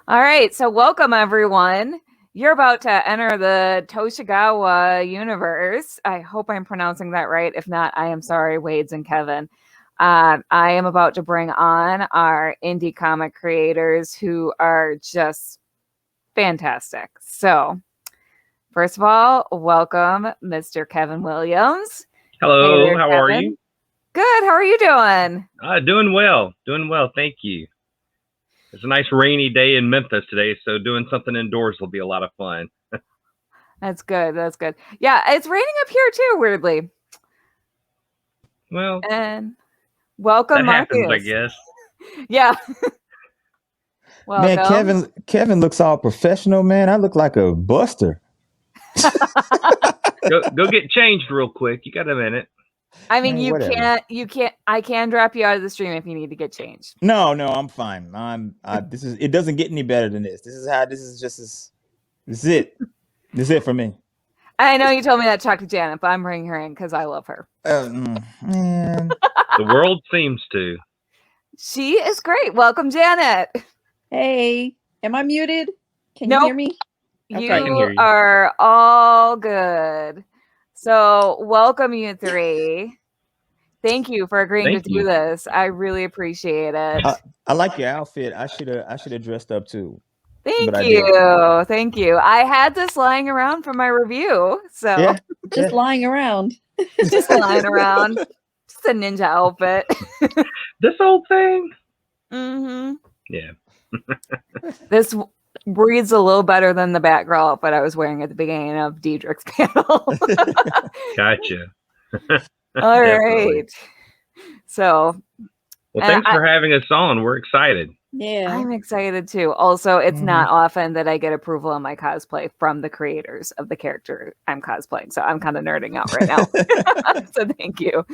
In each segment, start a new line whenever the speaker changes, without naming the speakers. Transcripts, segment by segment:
All right, so welcome everyone. You're about to enter the Toshigawa universe. I hope I'm pronouncing that right. If not, I am sorry, Wades and Kevin. I am about to bring on our indie comic creators who are just fantastic. So, first of all, welcome Mr. Kevin Williams. Hey
Hello,
there,
how are you?
Kevin. Good. How are you doing?
Doing well, thank you. It's a nice rainy day in Memphis today, so doing something indoors will be a lot of fun.
That's good. That's good. Yeah, it's raining up here too, weirdly.
Well,
And welcome,
that happens, I
Martheus.
guess.
Yeah.
Man,
Welcome.
Kevin looks all professional, man. I look like a buster.
Go get changed real quick. You got a minute.
I mean,
Man, whatever.
you can't, I can drop you out of the stream if you need to get changed.
No, I'm fine. It doesn't get any better than this. This is it. This is it for me.
I know you told me that to talk to Janet, but I'm bringing her in because I love her.
Man.
The world seems to.
She is great. Welcome, Janet.
Hey, am I muted? Can
Nope.
you hear me?
You,
I can hear you.
are all good. So, welcome, you three. Thank you for agreeing
Thank
to do
you.
this. I really appreciate it.
I like your outfit. I should have dressed up too.
Thank
but I
you.
didn't.
Thank you. I had this lying around for my review. So,
Yeah.
Just lying around.
just lying around. Just a ninja outfit.
This old thing?
Mm-hmm.
Yeah.
This reads a little better than the Batgirl outfit I was wearing at the beginning of Diedrich's panel.
Gotcha.
All
Definitely.
right. So,
Well, thanks for having us on. We're excited.
Yeah.
I'm excited too. Also, it's
Mhm.
not often that I get approval on my cosplay from the creators of the character I'm cosplaying. So I'm kind of nerding out right now. So thank you.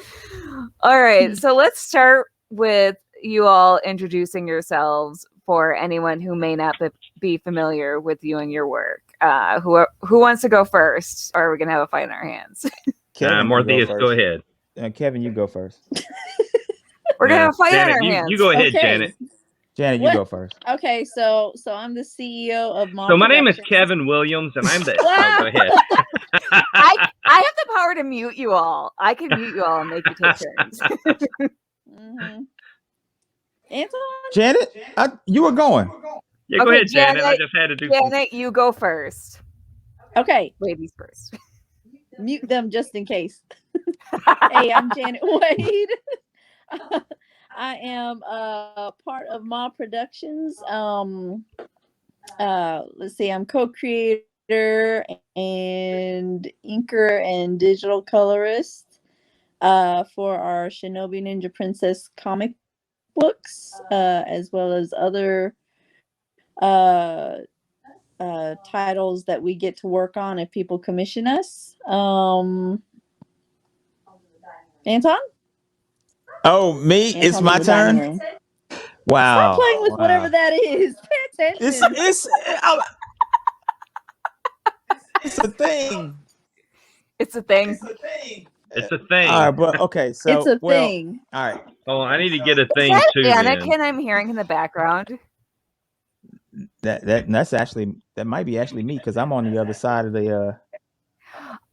All right. So let's start with you all introducing yourselves for anyone who may not be familiar with you and your work. Who wants to go first? Or are we going to have a fight in our hands?
Kevin,
Martheus, go ahead.
Kevin, you go first.
We're going to have a fight in
Janet,
our hands.
you go ahead,
Okay.
Janet.
Janet, you
What?
go first.
Okay, so I'm the CEO of
So my name is
Productions.
Kevin Williams, and I'm the.
Wow.
Go ahead.
I have the power to mute you all. I can mute you all and make you take turns.
Mhm. Anton?
Janet, you were going.
Yeah, go
Okay,
ahead, Janet. I
Janet,
just had to do some.
Janet, you go first.
Okay,
Ladies first.
mute them just in case. Hey, I'm Janet Wade. I am part of Ma Productions. Let's see, I'm co-creator and inker and digital colorist for our Shinobi Ninja Princess comic books, as well as other titles that we get to work on if people commission us. Anton?
Oh, me? It's
Anton's
my
in the dining
turn.
room.
Wow.
Stop playing with whatever that is. Pay attention.
It's a thing.
It's a thing.
It's a thing.
All right, but okay, so
It's a thing.
All right.
Oh, I need to get a
Is
thing
that
too. Then.
Anakin I'm hearing in the background?
That's actually that might be actually me because I'm on the other side of the.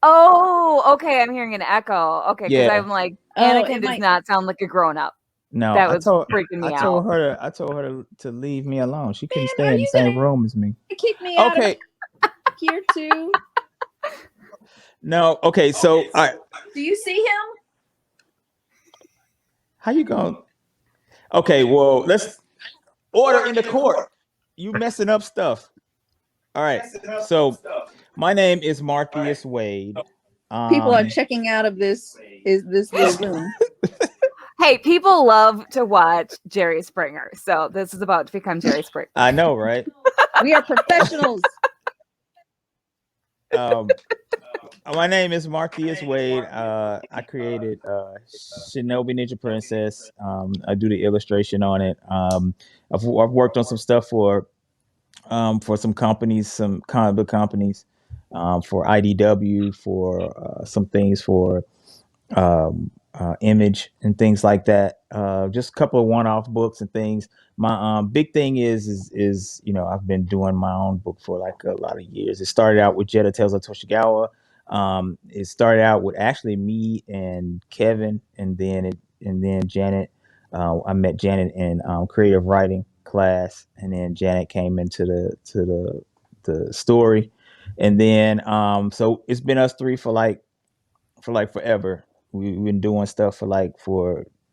Oh, okay. I'm hearing an echo. Okay, because
Yeah.
I'm like,
Oh,
Anakin
it
does
might-
not sound like a grown up.
No,
That was freaking me
I told
out.
her. I told her to leave me alone. She couldn't
Man,
stay
are
in the
you
same
gonna-
room as me.
Kick me out
Okay.
of here too.
No. Okay. So, all right.
Do you see him?
How you going? Okay. Well, let's order in the court. You messing up stuff. All right. So, my name is Martheus Wade.
People are checking out of this little room.
Hey, people love to watch Jerry Springer. So this is about to become Jerry Springer.
I know, right?
We are professionals.
My name is Martheus Wade. I created Shinobi Ninja Princess. I do the illustration on it. I've worked on some stuff for some companies, some comic book companies, for IDW, for some things for Image and things like that. Just a couple of one-off books and things. My big thing is I've been doing my own book for like a lot of years. It started out with Jetta Tales of Toshigawa. It started out with actually me and Kevin, and then Janet. I met Janet in creative writing class, and then Janet came into the story, and then so it's been us three for forever. We've been doing stuff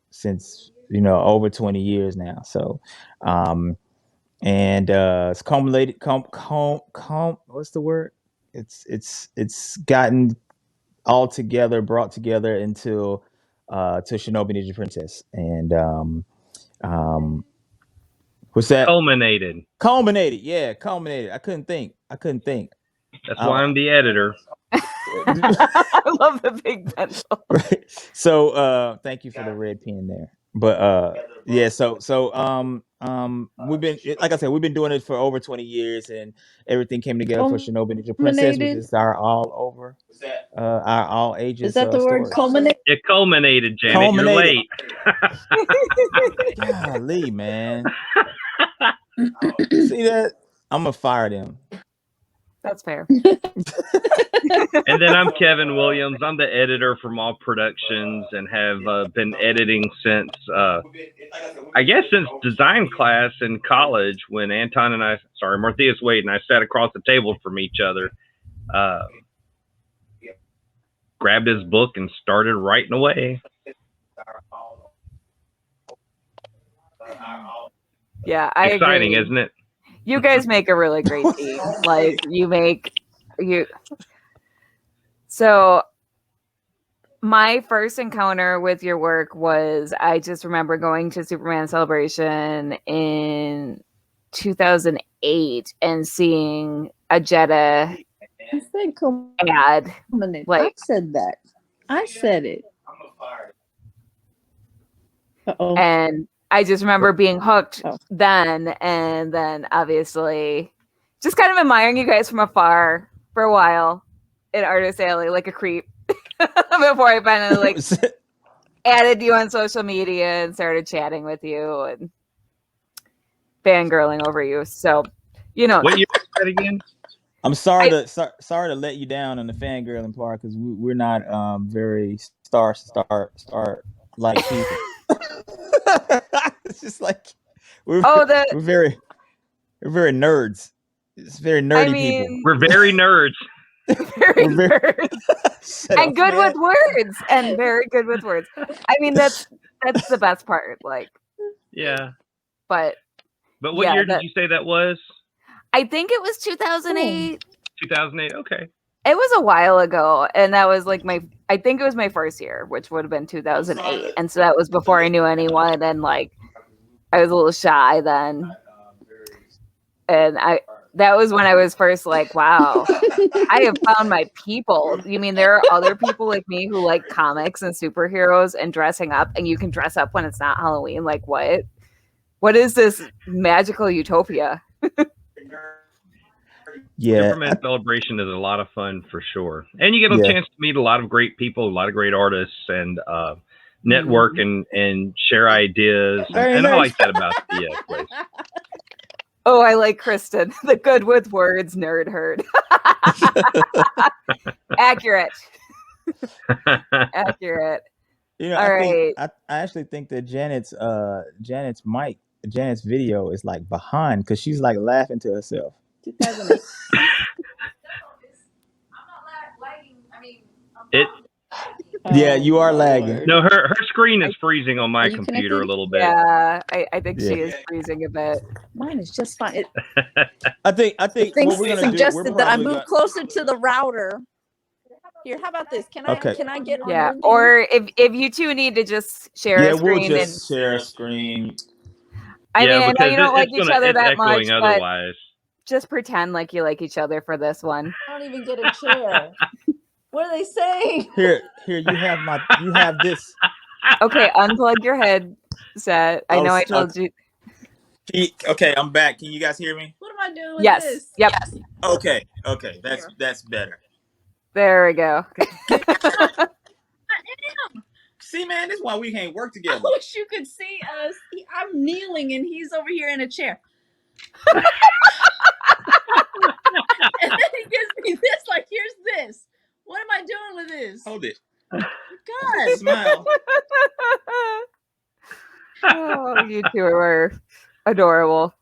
since over 20 years now. So and it's culminated what's the word? It's gotten all together, brought together into to Shinobi Ninja Princess. And what's that?
Culminated.
Culminated, yeah, culminated. I couldn't think.
That's why I'm the editor.
I love the big pencil.
Right. So thank you for the red pen there. But yeah, so we've been, like I said, we've been doing it for over 20 years, and everything came together for Shinobi Ninja Princess, which is our all ages.
Is that the word
story.
culminate?
It culminated, Janet.
Culminated.
You're late.
Golly, man. See that? I'm gonna fire them.
That's fair.
And then I'm Kevin Williams. I'm the editor for Mall Productions and have been editing since, I guess, since design class in college when Martheus Wade and I sat across the table from each other, grabbed his book and started writing away.
Yeah, I
Exciting,
agree.
isn't it?
You guys make a really great team. Like So my first encounter with your work was, I just remember going to Superman Celebration in 2008 and seeing a Jetta ad. Like,
I said that. I said it. Uh-oh.
And I just remember being hooked then, and then obviously just kind of admiring you guys from afar for a while in Artist Alley, like a creep, before I finally added you on social media and started chatting with you and fangirling over you. So,
What year was that again?
I'm sorry to let you down on the fangirling part, because we're not very star like people. It's just like we're very nerds. It's very nerdy people.
We're very nerds.
Very nerds. And good with words. And very good with words. I mean, that's the best part. Like,
yeah.
But
what year did you say that was?
I think it was 2008.
2008. Okay.
It was a while ago, and that was like I think it was my first year, which would have been 2008, and so that was before I knew anyone, and like I was a little shy then, and that was when I was first like, wow, I have found my people. You mean there are other people like me who like comics and superheroes and dressing up, and you can dress up when it's not Halloween? Like, what is this magical utopia?
Yeah,
Superman Celebration is a lot of fun for sure, and you get a chance to meet a lot of great people, a lot of great artists, and network and share ideas. And I like that about the place.
Oh, I like Kristen, the good with words nerd herd. Accurate. Accurate.
I actually think that Janet's video is like behind, because she's like laughing to herself.
2008.
Yeah, you are lagging.
No, her screen is freezing on my computer a little bit.
Yeah, I think she is freezing a bit.
Mine is just fine.
I think
what we're gonna suggested that I move closer to the router. Here, how about this? Can I get on?
Yeah, or if you two need to just share a screen.
We'll just share a screen.
I mean, I know you don't like each other that much,
otherwise.
But just pretend like you like each other for this one.
I don't even get a chair. What are they saying?
Here, you have this.
Okay, unplug your headset. I know I told you.
Okay, I'm back. Can you guys hear me?
What am I doing with
yes.
this?
Yep.
Okay. That's better.
There we go.
See, man, this is why we can't work
I
together.
wish you could see us. I'm kneeling and he's over here in a chair. And then he gives me this, like, here's this. What am I doing with this?
Hold it.
God.
Smile.
Oh, you two are adorable.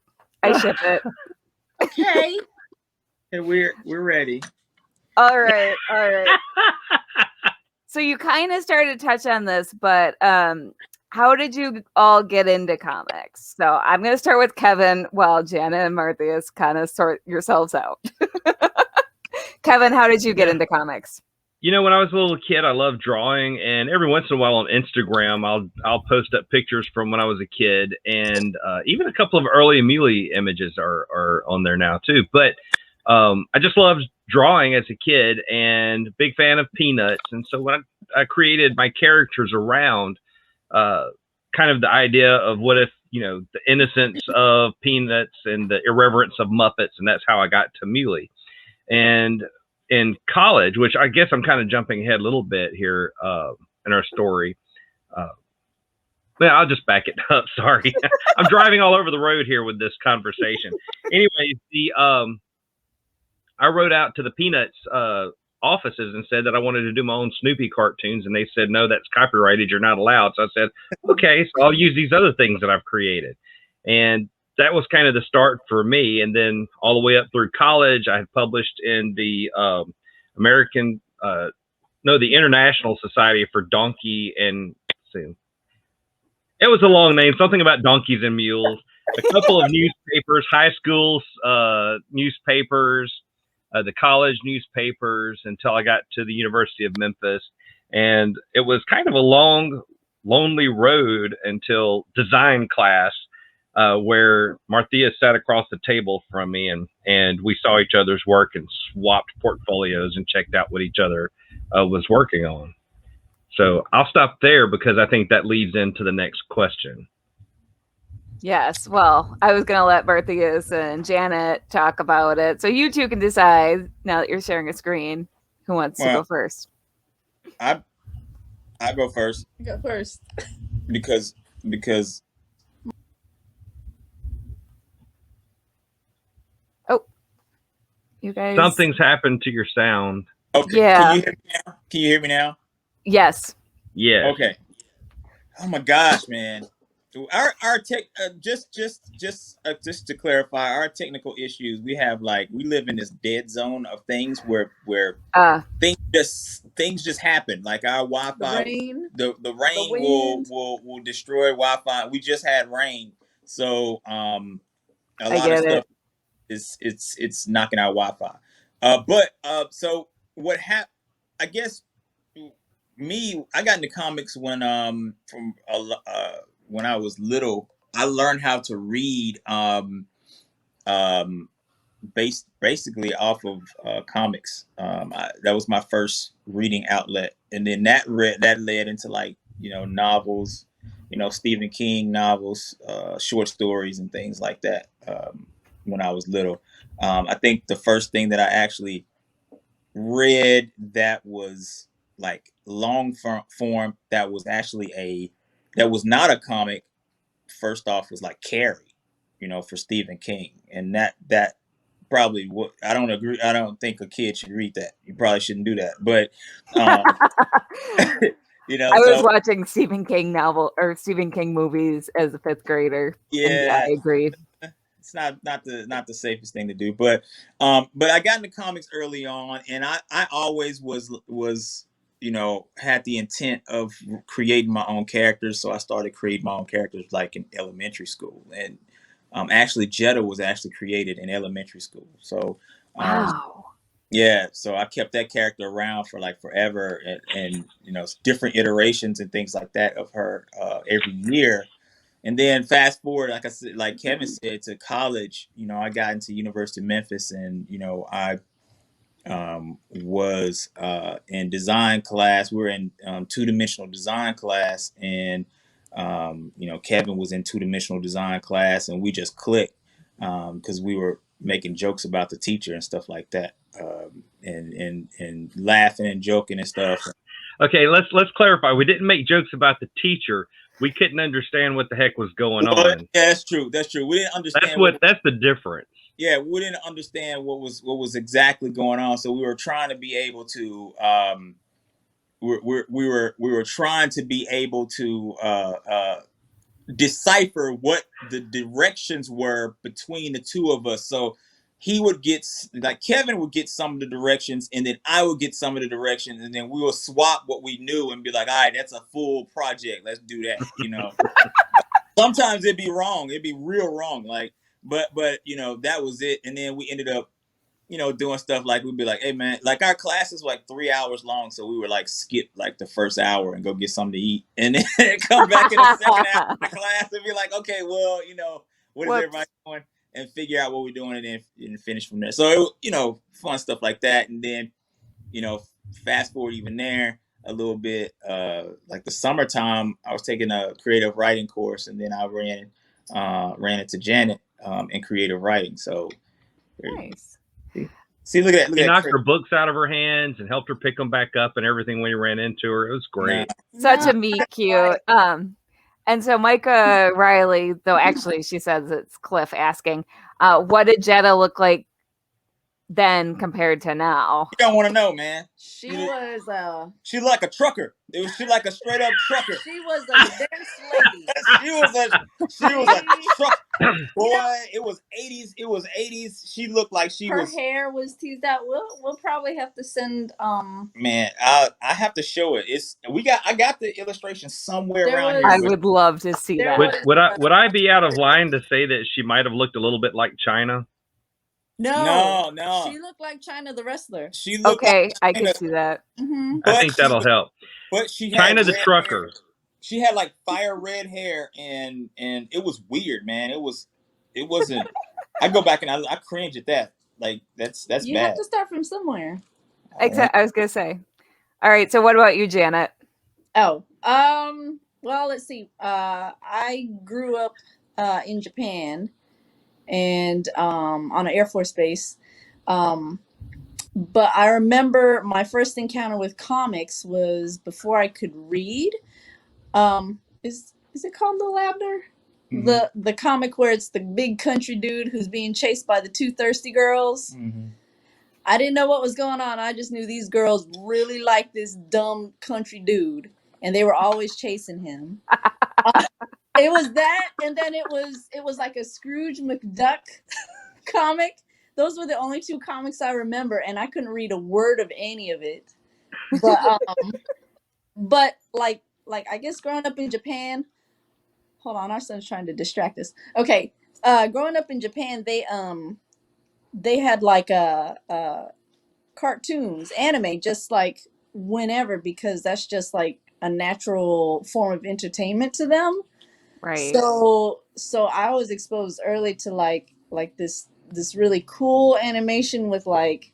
I ship it.
Okay.
And we're ready.
All right. So you kind of started to touch on this, but how did you all get into comics? So I'm going to start with Kevin while Janet and Martheus kind of sort yourselves out. Kevin, how did you get into comics?
You know, when I was a little kid, I loved drawing, and every once in a while on Instagram, I'll post up pictures from when I was a kid, and even a couple of early Amelie images are on there now too. But I just loved drawing as a kid, and big fan of Peanuts, and so when I created my characters around kind of the idea of what if, you know, the innocence of Peanuts and the irreverence of Muppets, and that's how I got to Amelie. And in college, which I guess I'm kind of jumping ahead a little bit here in our story. But I'll just back it up. Sorry. I'm driving all over the road here with this conversation. Anyways, I wrote out to the Peanuts offices and said that I wanted to do my own Snoopy cartoons. And they said, no, that's copyrighted. You're not allowed. So I said, okay, so I'll use these other things that I've created. And that was kind of the start for me. And then all the way up through college, I had published in the the International Society for Donkey and it was a long name, something about donkeys and mules, a couple of newspapers, high school newspapers, the college newspapers, until I got to the University of Memphis. And it was kind of a long, lonely road until design class, where Martheus sat across the table from me, and we saw each other's work and swapped portfolios and checked out what each other was working on. So I'll stop there because I think that leads into the next question.
Yes, well, I was going to let Martheus and Janet talk about it. So you two can decide, now that you're sharing a screen, who wants to go first.
I go first.
Go first.
Because
you guys,
something's happened to your sound.
Okay.
Yeah.
Can you hear me now?
Yes.
Yeah.
Okay. Oh my gosh, man. Our tech just to clarify, our technical issues, we live in this dead zone of things where things just happen. Like our Wi-Fi, the rain will destroy Wi-Fi. We just had rain, so a lot of stuff it's knocking out Wi-Fi. So what happened? I guess I got into comics when when I was little. I learned how to read basically off of comics. That was my first reading outlet, and then that led into, like, novels, Stephen King novels, short stories, and things like that. When I was little, I think the first thing that I actually read that was like long form that was not a comic, first off, was like Carrie, for Stephen King. And that probably I don't agree. I don't think a kid should read that. You probably shouldn't do that. But
I was watching Stephen King movies as a fifth grader.
Yeah,
I agree.
It's not the safest thing to do, but I got into comics early on, and I always was had the intent of creating my own characters. So I started creating my own characters like in elementary school, and actually Jetta was actually created in elementary school. So
wow.
Yeah, so I kept that character around for like forever, and different iterations and things like that of her every year. And then fast forward, like I said, like Kevin said, to college, I got into University of Memphis, and I was in design class. We were in two-dimensional design class, and Kevin was in two-dimensional design class, and we just clicked because we were making jokes about the teacher and stuff like that, and laughing and joking and stuff.
Okay, let's clarify. We didn't make jokes about the teacher. We couldn't understand what the heck was going on.
Yeah, that's true. That's true. We didn't understand.
That's the difference.
Yeah, we didn't understand what was exactly going on. So we were trying to be able to we were trying to be able to decipher what the directions were between the two of us. So he would get, like, Kevin would get some of the directions, and then I would get some of the directions, and then we would swap what we knew and be like, all right, that's a full project, let's do that, you know. Sometimes it'd be wrong, it'd be real wrong, like, but you know, that was it. And then we ended up, you know, doing stuff like, we'd be like, hey man, like, our classes were like 3 hours long, so we would like skip like the first hour and go get something to eat, and then come back in the second hour of the class and be like, okay, well, you know, what is everybody doing, and figure out what we're doing, and then finish from there. So it, you know, fun stuff like that. And then, you know, fast forward even there a little bit, like the summertime, I was taking a creative writing course, and then I ran into Janet in creative writing. So
Nice.
See, look at that.
He knocked her books out of her hands and helped her pick them back up and everything when he ran into her. It was great.
Such a meet cute. And so Micah Riley, though actually she says it's Cliff asking, what did Jetta look like then compared to now?
You don't want to know, man.
She was
she like a trucker. She like a straight up trucker.
She was a dense lady.
she was a truck boy. You know, it was 80s. She looked like
her hair was teased out. We'll probably have to send
man, I have to show it. I got the illustration somewhere around here.
I would love to see that.
Would I be out of line to say that she might have looked a little bit like China?
No.
She looked like China the wrestler.
She looked
okay,
like
I can see that.
Mm-hmm.
I think that'll help.
But she had
China the trucker.
Hair. She had like fire red hair, and it was weird, man. It wasn't. I go back and I cringe at that. Like that's bad.
You have to start from somewhere.
Exactly. I was gonna say. All right. So what about you, Janet?
Oh, well, let's see. I grew up in Japan, and on an Air Force base. But I remember my first encounter with comics was before I could read. Is it called Little Abner? Mm-hmm. The comic where it's the big country dude who's being chased by the two thirsty girls. Mm-hmm. I didn't know what was going on. I just knew these girls really liked this dumb country dude, and they were always chasing him. It was that, and then it was like a Scrooge McDuck comic. Those were the only two comics I remember, and I couldn't read a word of any of it. But like I guess growing up in Japan. Hold on, our son's trying to distract us. Okay, growing up in Japan, they had like cartoons, anime, just like whenever, because that's just like a natural form of entertainment to them.
Right.
So I was exposed early to like this really cool animation with like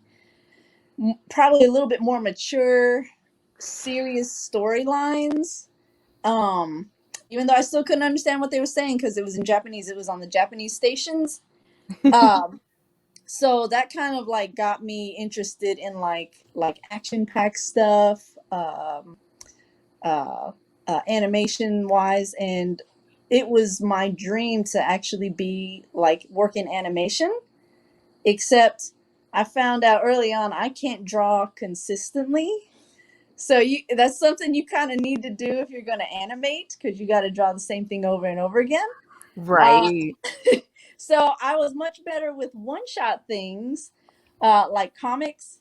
probably a little bit more mature, serious storylines. Even though I still couldn't understand what they were saying because it was in Japanese, it was on the Japanese stations. So that kind of like got me interested in like action-packed stuff, animation wise, and it was my dream to actually be like work in animation. Except I found out early on I can't draw consistently. So that's something you kind of need to do if you're going to animate, because you got to draw the same thing over and over again.
Right.
So I was much better with one-shot things, like comics.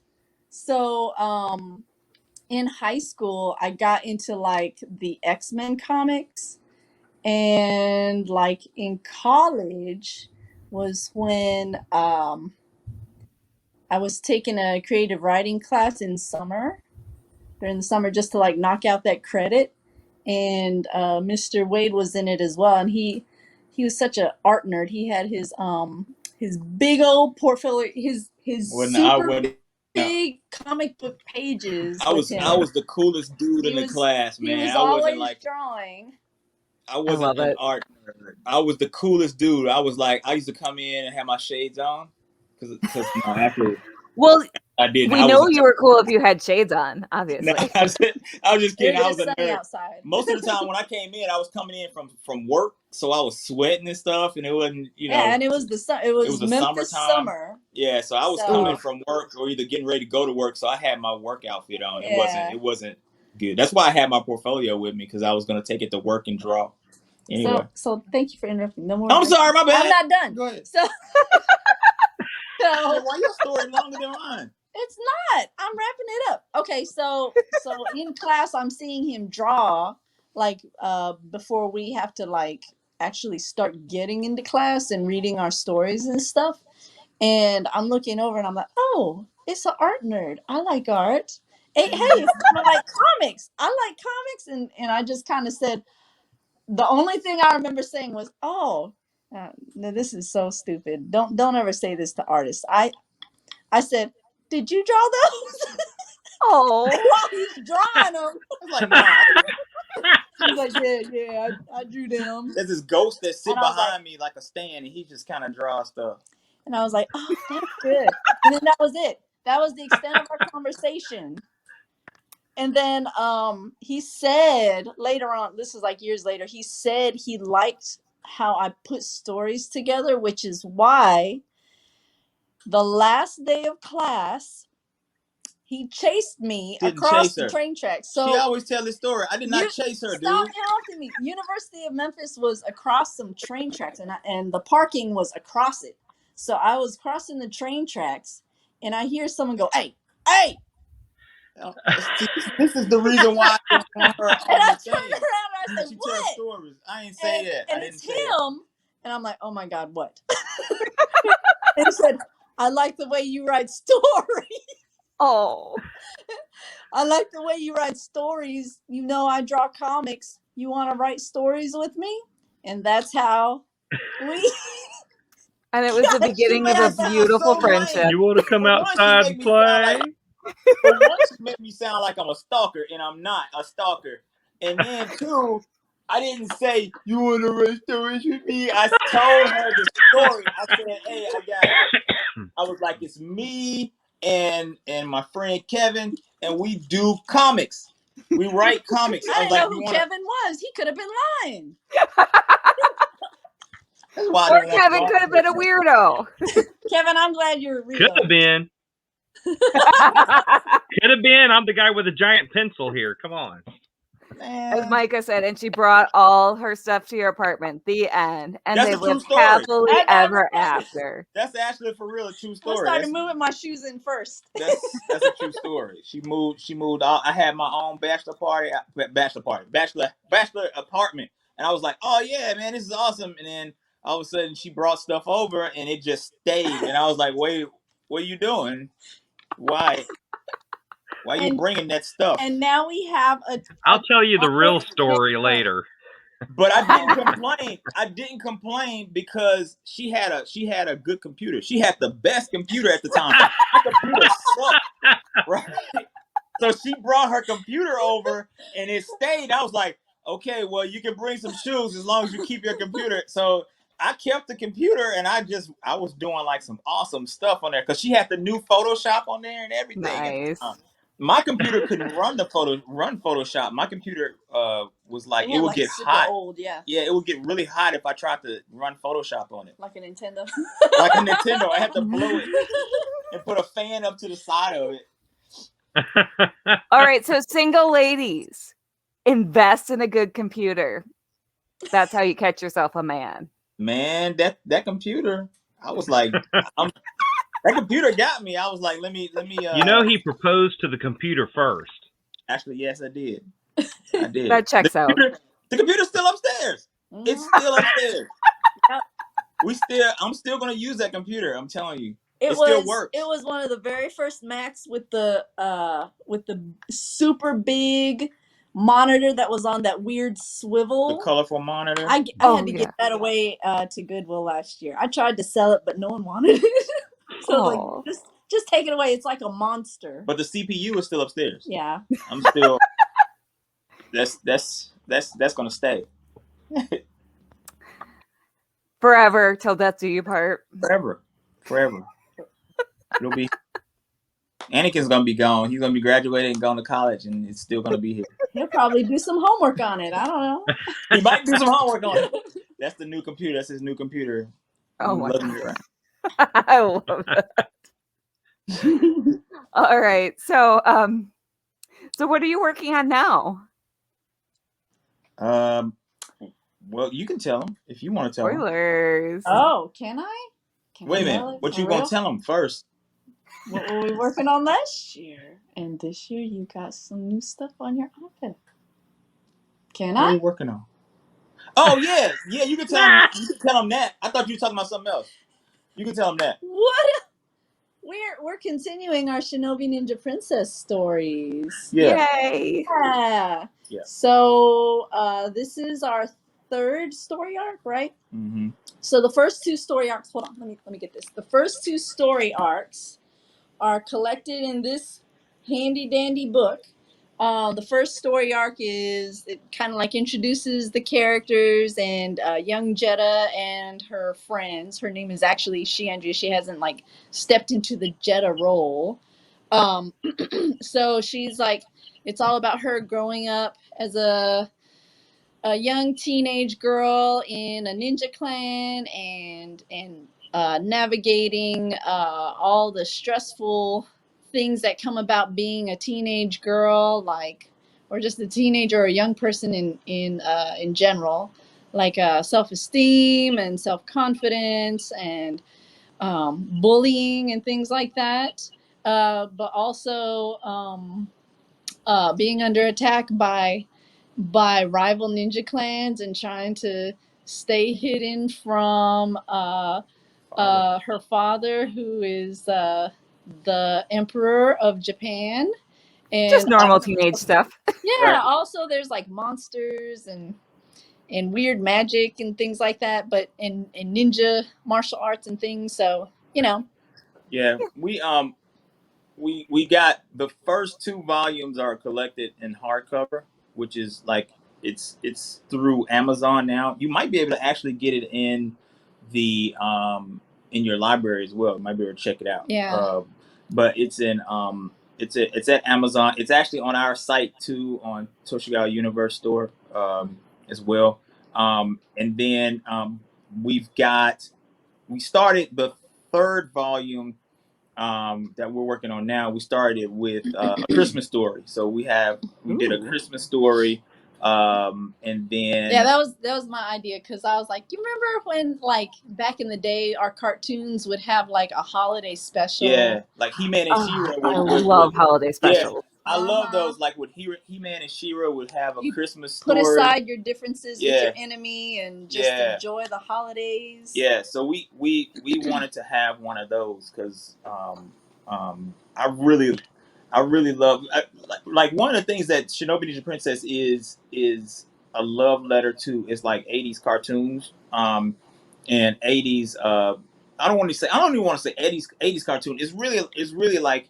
So in high school, I got into like the X-Men comics, and like in college was when I was taking a creative writing class during the summer, just to like knock out that credit, and Mr. Wade was in it as well, and he was such an art nerd. He had his big old portfolio, his big comic book pages. I was
the coolest dude in the class, man.
He was always like drawing.
I wasn't an art nerd. I was the coolest dude. I was like, I used to come in and have my shades on because after.
Well,
I didn't.
We
I
know
was
you were cool if you had shades on,
no,
obviously.
I was just kidding.
It
I
was
was a
sunny
nerd.
outside.
Most of the time when I came in, I was coming in from work, so I was sweating and stuff, and it wasn't,
Yeah, and it was it was
the
Memphis
summertime.
summer.
Yeah, so I was
So-
coming from work or either getting ready to go to work, so I had my work outfit on.
Yeah.
It wasn't good. That's why I had my portfolio with me, because I was gonna take it to work and draw. Anyway,
So thank you for interrupting. No more.
I'm sorry, my bad.
I'm not done.
Go ahead.
So,
Why your story longer than mine?
it's not. I'm wrapping it up. Okay, so in class I'm seeing him draw like before we have to like actually start getting into class and reading our stories and stuff. And I'm looking over and I'm like, oh, it's an art nerd. I like art. Hey, it's kind of like comics. I like comics. And I just kind of said, the only thing I remember saying was, oh, no, this is so stupid. Don't ever say this to artists. I said, did you draw those?
Oh,
While he's drawing them.
I was like, no.
He's like, yeah, I drew them.
There's this ghost that sit
And I was
behind me like a stand, and he just kind of draws stuff.
And I was like, oh, that's good. And then that was it. That was the extent of our conversation. And then he said later on, this is like years later, he said he liked how I put stories together, which is why the last day of class, he chased me across the train tracks. So
she always tell this story. I did not chase her,
stop
dude.
helping me. University of Memphis was across some train tracks, and the parking was across it. So I was crossing the train tracks, and I hear someone go, "Hey, hey!"
This is the reason why I don't want her on
And I
the
turned
thing.
around and I said,
She
"What?"
tells stories. I ain't say that.
And
I didn't
it's
say it.
him. And I'm like, "Oh my God, what?" And he said, "I like the way you write stories.
oh.
I like the way you write stories. You know, I draw comics. You want to write stories with me?" And that's how we.
And it was the beginning of a
That sounds
beautiful
so
friendship.
You want to come
For once,
outside
you
and
make me sound
play?
For once, you make me sound like I'm a stalker, and I'm not a stalker. And then two, I didn't say you want to write stories with me. I told her the story. I said, "Hey, I was like, it's me and my friend Kevin, and we do comics. We write comics."
I didn't
was
know
like,
who Kevin was. He could have been lying.
That's why I
Or
didn't want
Kevin
to
could have been a weirdo.
Kevin, I'm glad you're real.
Could have been. Could have been. I'm the guy with a giant pencil here. Come on.
As Micah said, and she brought all her stuff to your apartment. The end. And
That's
they
a true
lived
story.
happily
I
ever
never-
after.
That's actually for real a true
I
story.
started moving my shoes in first.
That's a true story. She moved. I had my own bachelor apartment, and I was like, "Oh yeah, man, this is awesome." And then all of a sudden, she brought stuff over, and it just stayed. And I was like, "Wait, what are you doing? Why are you bringing that stuff?"
And now we have
I'll tell you the real
almost
story
friend.
later.
But I didn't complain. I didn't complain because she had a good computer. She had the best computer at the time. My computer sucked, right? So she brought her computer over and it stayed. I was like, okay, well, you can bring some shoes as long as you keep your computer. So I kept the computer and I was doing like some awesome stuff on there because she had the new Photoshop on there and everything.
Nice.
And, my computer couldn't run Photoshop. My computer was like, it would get hot.
Old, yeah.
Yeah, it would get really hot if I tried to run Photoshop on it.
Like a Nintendo.
Like a Nintendo. I had to blow it and put a fan up to the side of it.
All right, so single ladies, invest in a good computer. That's how you catch yourself a man.
Man, that computer, I was like, that computer got me. I was like, let me.
You know, he proposed to the computer first.
Actually, yes, I did. I did.
That checks out.
The computer's still upstairs. It's still upstairs. I'm still gonna use that computer. I'm telling you. It still works.
It was one of the very first Macs with the super big monitor that was on that weird swivel.
The colorful monitor.
I had to get that away to Goodwill last year. I tried to sell it, but no one wanted it. So I was like, just take it away. It's like a monster.
But the CPU is still upstairs.
Yeah.
I'm still. That's gonna stay.
Forever till death do you part.
Forever. It'll be. Anakin's gonna be gone. He's gonna be graduated and gone to college, and it's still gonna be here.
He'll probably do some homework on it. I don't know.
He might do some homework on it. That's the new computer. That's his new computer.
Oh my
Lugging
God.
it around.
I love that. All right. So what are you working on now?
Well, you can tell him if you want to tell him.
Spoilers.
Oh, can I? Can
Wait a
I
minute.
tell it
What
for
you
real?
gonna tell him first?
What were we working on last year? And this year you got some new stuff on your iPad. Can
What are
I?
you working on? Oh yeah, yeah. You can tell him. You can tell him that. I thought you were talking about something else. You can tell him that.
What? We're continuing our Shinobi Ninja Princess stories.
Yeah.
Yay.
Yeah.
Yeah.
So this is our third story arc, right?
Mm-hmm.
So the first two story arcs. Hold on, let me get this. The first two story arcs are collected in this handy dandy book. The first story arc is it kind of like introduces the characters and young Jetta and her friends. Her name is actually Shiandri. She hasn't like stepped into the Jetta role. So she's like, it's all about her growing up as a young teenage girl in a ninja clan and navigating all the stressful things that come about being a teenage girl, like, or just a teenager or a young person in general, like self-esteem and self-confidence and bullying and things like that, but also being under attack by rival ninja clans and trying to stay hidden from her father, who is the emperor of Japan. And
Just normal teenage stuff.
yeah,
Right.
also there's like monsters and weird magic and things like that, but in ninja martial arts and things. So, you know.
Yeah. We got the first two volumes are collected in hardcover, which is like it's through Amazon now. You might be able to actually get it the in your library as well. You might be able to check it out.
Yeah.
But it's it's at Amazon. It's actually on our site too, on Toshigawa Universe store as well. And then we started the third volume that we're working on now. We started with a Christmas story. So we did a
Ooh.
Christmas story, and then
Yeah, that was my idea, because I was like, you remember when like back in the day our cartoons would have like a holiday special?
yeah, like He-Man and She-Ra
I
would
love holiday
yeah.
specials.
I love those. Like with He-Man and She-Ra would have a
You
Christmas
put
story.
aside your differences with
Yeah.
your enemy and just
Yeah.
enjoy the holidays.
Yeah, so we wanted to have one of those because I really love like one of the things that Shinobi Ninja Princess is a love letter to is like 80s cartoons and 80s I don't even want to say 80s cartoon. It's really like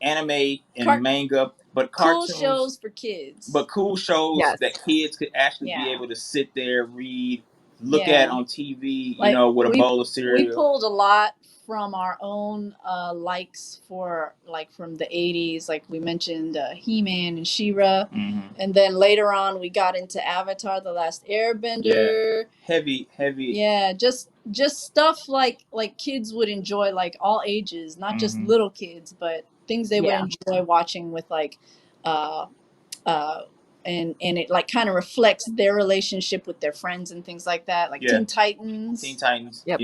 anime and manga, but
Cool
cartoons,
shows for kids.
but cool shows
Yes.
that kids could actually be
Yeah.
able to sit there, read, look
Yeah.
at on TV,
Like,
with a bowl of cereal.
We pulled a lot from our own likes for like from the 80s, like we mentioned He-Man and She-Ra.
Mm-hmm.
And then later on we got into Avatar The Last Airbender.
Heavy.
Yeah, just stuff like kids would enjoy, like all ages, not just
Mhm.
little kids, but things they
Yeah.
would enjoy watching with like and it like kind of reflects their relationship with their friends and things like that, like
Yeah.
Teen Titans.
Yep.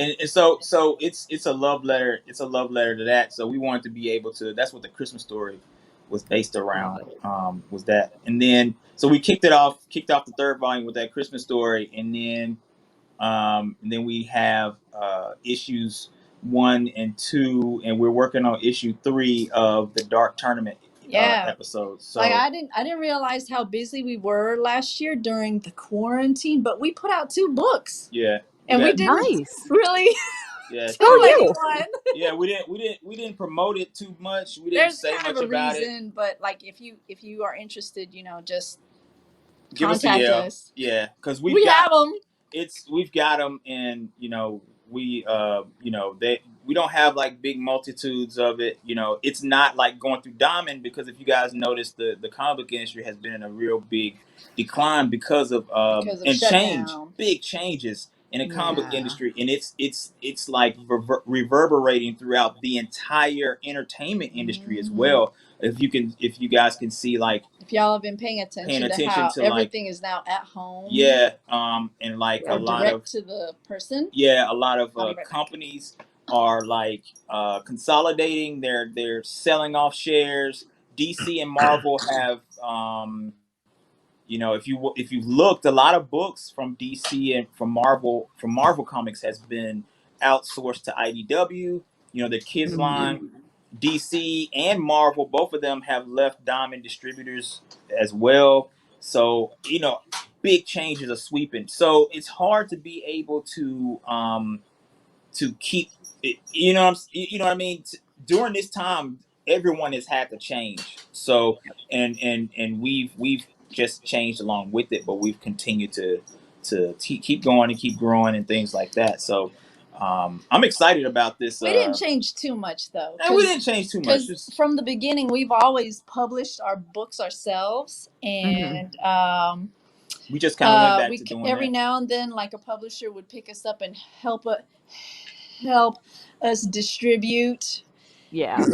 And so it's a love letter. It's a love letter to that. So we wanted to be able to. That's what the Christmas story was based around. Was that, and then so we kicked off the third volume with that Christmas story, and then we have issues 1 and 2, and we're working on issue 3 of the Dark Tournament episodes. So
like I didn't realize how busy we were last year during the quarantine, but we put out 2 books.
Yeah.
And we didn't
Nice.
really
Yeah.
tell anyone.
Yeah, we didn't promote it too much. We didn't
There's
say
kind
much
of a
about
reason, but like if you are interested, just
give
contact
us a yell.
us.
Yeah, because
we have them.
We've got them, and we we don't have like big multitudes of it. You know, it's not like going through Diamond, because if you guys notice, the comic book industry has been in a real big decline because of and change,
shutdown.
big changes in the comic book
Yeah.
industry, and it's like reverberating throughout the entire entertainment industry as well. If you guys can see, like,
if y'all have been paying attention to how
to, like,
everything is now at home,
and like a
or
lot
direct
of
to the person.
a lot of
I'll be right back.
companies are like consolidating. They're selling off shares. DC and Marvel have you know, if you looked, a lot of books from DC and from Marvel Comics has been outsourced to IDW. You know, the kids line. DC and Marvel, both of them have left Diamond distributors as well. So, you know, big changes are sweeping. So it's hard to be able to keep it, you know what I mean? During this time, everyone has had to change. So and we've just changed along with it, but we've continued to keep going and keep growing and things like that. So I'm excited about this.
We didn't change too much though.
And we didn't change too much.
Because from the beginning, we've always published our books ourselves, and
we just kind of went back to doing
every
that.
now and then, like, a publisher would pick us up and help us distribute.
Yeah.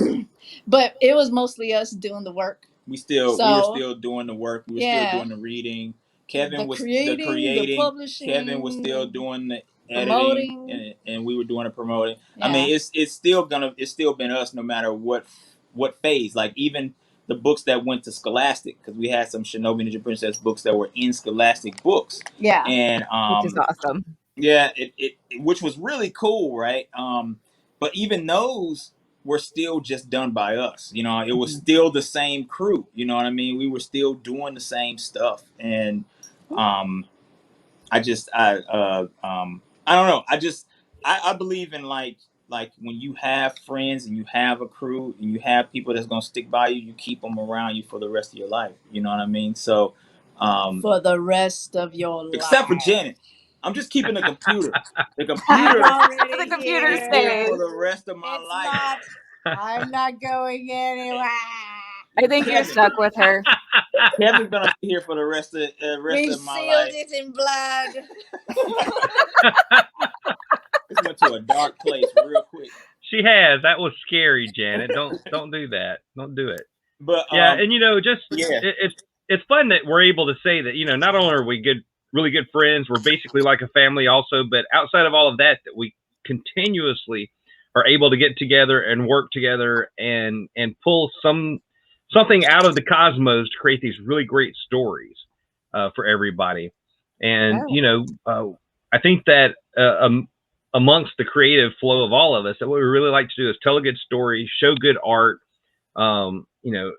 But it was mostly us doing the work.
We were still doing the work. We were still doing the reading. Kevin was the creating.
The publishing.
Kevin was still doing the
promoting.
editing, and we were doing the promoting. Yeah. I mean, it's still been us no matter what phase. Like, even the books that went to Scholastic, because we had some Shinobi Ninja Princess books that were in Scholastic books.
Yeah.
And
which is awesome.
Yeah, it which was really cool, right? But even those were still just done by us. You know, it was still the same crew. You know what I mean? We were still doing the same stuff, and I don't know. I believe in like when you have friends and you have a crew and you have people that's gonna stick by you, you keep them around you for the rest of your life. You know what I mean? So
for the rest of your life,
except for Janet. I'm just keeping the computer. The computer
is here
for the rest of my life.
I'm not going anywhere.
I think you're stuck with her.
Kevin's gonna be here for the rest of my life.
We sealed it in blood.
This went to a dark place real quick.
She has. That was scary, Janet. Don't do that. Don't do it.
But
yeah, and you know, it's fun that we're able to say that, you know, not only are we really good friends, we're basically like a family also, but outside of all of that, that we continuously are able to get together and work together and pull something out of the cosmos to create these really great stories for everybody. And you know, I think that amongst the creative flow of all of us, that what we really like to do is tell a good story, show good art. You know,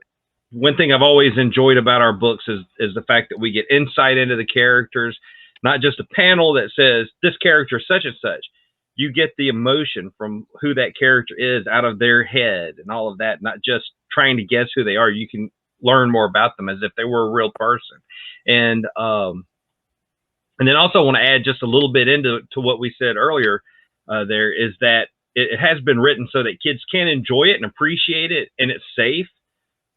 one thing I've always enjoyed about our books is the fact that we get insight into the characters, not just a panel that says this character is such and such. You get the emotion from who that character is out of their head and all of that, not just trying to guess who they are. You can learn more about them as if they were a real person. And then also want to add just a little bit into what we said earlier. There is that it has been written so that kids can enjoy it and appreciate it, and it's safe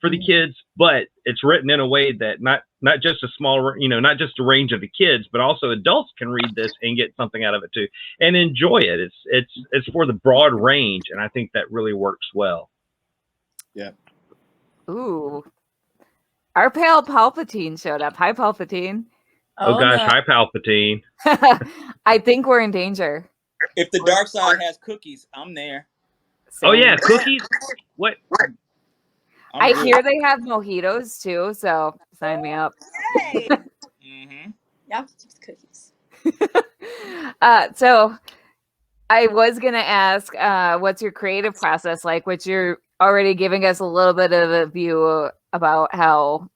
for the kids, but it's written in a way that not just a small, you know, not just a range of the kids, but also adults can read this and get something out of it too and enjoy it. It's for the broad range, and I think that really works well.
Yeah.
Ooh. Our pal Palpatine showed up. Hi, Palpatine.
Oh gosh, hi Palpatine.
I think we're in danger.
If the dark side has cookies, I'm there.
Oh yeah, cookies? What?
I hear they have mojitos too, so sign me up.
Hey. Yeah, just cookies.
So I was gonna ask, what's your creative process like? Which you're already giving us a little bit of a view about how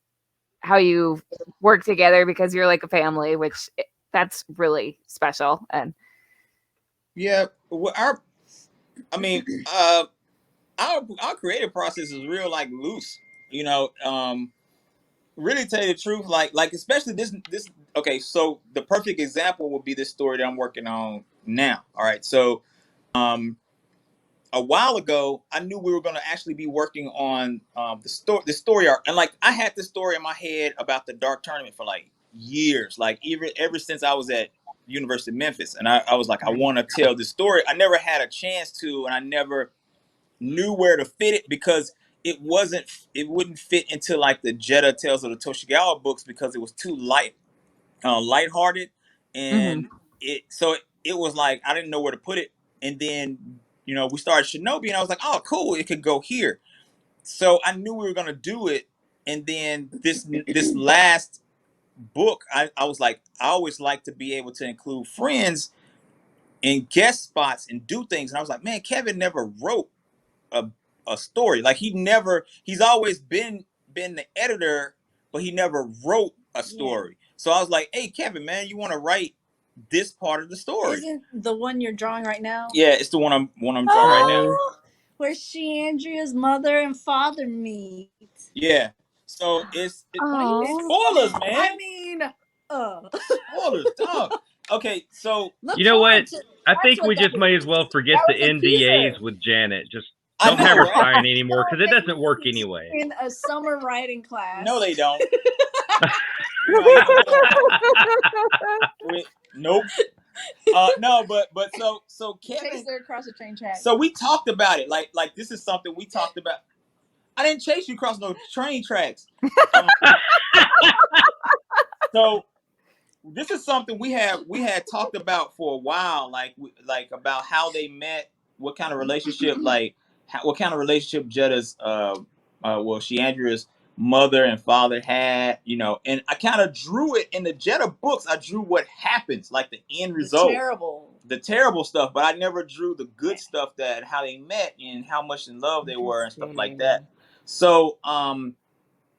you work together because you're like a family, which that's really special. And
yeah, well, our creative process is real, like, loose, you know. Really tell you the truth, like especially this. Okay, so the perfect example would be this story that I'm working on now. All right, so
a while ago, I knew we were going to actually be working on the story arc, and like I had this story in my head about the Dark Tournament for like years, like even ever since I was at University of Memphis, and I was like, I want to tell this story. I never had a chance to, and I never knew where to fit it because it wouldn't fit into like the Jetta Tales of the Toshigawa books because it was too lighthearted, and it was like I didn't know where to put it. And then we started Shinobi, and I was like, oh cool, it could go here. So I knew we were gonna do it. And then this last book, I was like, I always like to be able to include friends in guest spots and do things. And I was like, man, Kevin never wrote a story. Like he's always been the editor, but he never wrote a story. So I was like, hey Kevin, man, you want to write this part of the story?
Isn't the one you're drawing right now?
Yeah, it's the one I'm drawing right now.
Where Andrea's mother and father meet.
Yeah. So it's spoilers, man.
I mean,
spoilers, dog. Okay, so
you know what? I think we just may as well forget the NDAs with Janet. Just don't have her sign anymore because it doesn't work anyway.
In a summer writing class.
No, they don't. Nope. No, but so Kevin
chased her across the train track.
So we talked about it. Like this is something we talked about. I didn't chase you across no train tracks. So this is something we had talked about for a while, like about how they met, what kind of relationship, what kind of relationship Jetta's Andrea's mother and father had, and I kind of drew it in the Jetta books. I drew what happens, like the end result, the terrible stuff, but I never drew the good stuff, that how they met and how much in love they were and stuff like that. So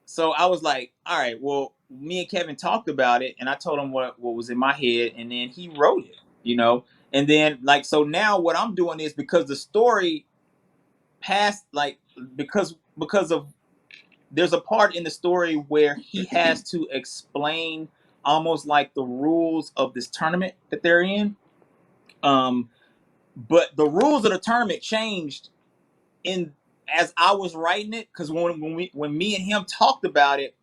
so I was like, all right, well, me and Kevin talked about it, and I told him what was in my head, and then he wrote it, and then so now what I'm doing is, because the story passed, because of, there's a part in the story where he has to explain almost like the rules of this tournament that they're in. But the rules of the tournament changed as I was writing it, because when me and him talked about it,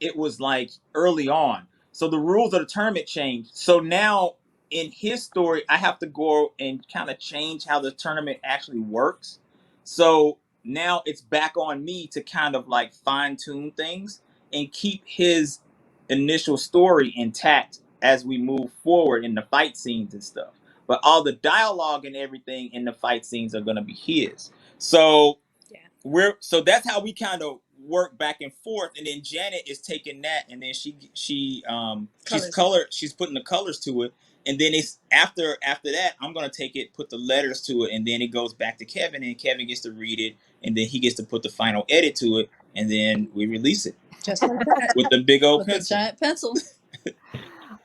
it was like early on. So the rules of the tournament changed. So now in his story, I have to go and kind of change how the tournament actually works. So now it's back on me to kind of like fine tune things and keep his initial story intact as we move forward in the fight scenes and stuff. But all the dialogue and everything in the fight scenes are going to be his. So so that's how we kind of work back and forth. And then Janet is taking that, and then she's putting the colors to it. And then it's after that, I'm gonna take it, put the letters to it, and then it goes back to Kevin, and Kevin gets to read it, and then he gets to put the final edit to it, and then we release it.
Just like that.
With the big old
with
pencil.
the giant pencil.